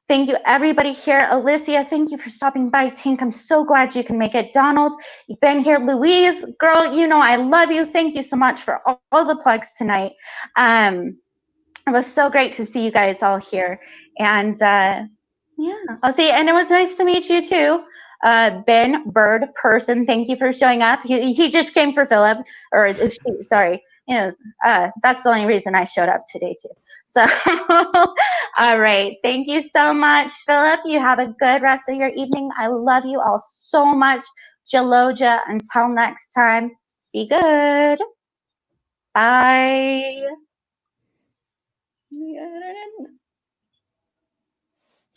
Thank you, everybody here. Alicia, thank you for stopping by. Tink, I'm so glad you can make it. Donald, you've been here. Louise, girl, you know I love you. Thank you so much for all the plugs tonight. It was so great to see you guys all here. And yeah, I'll see you. And it was nice to meet you too. Ben Bird Person, thank you for showing up. He just came for Philip, or sorry. Yes, that's the only reason I showed up today too. So, all right. Thank you so much, Philip. You have a good rest of your evening. I love you all so much. Jaloja, until next time, be good. Bye.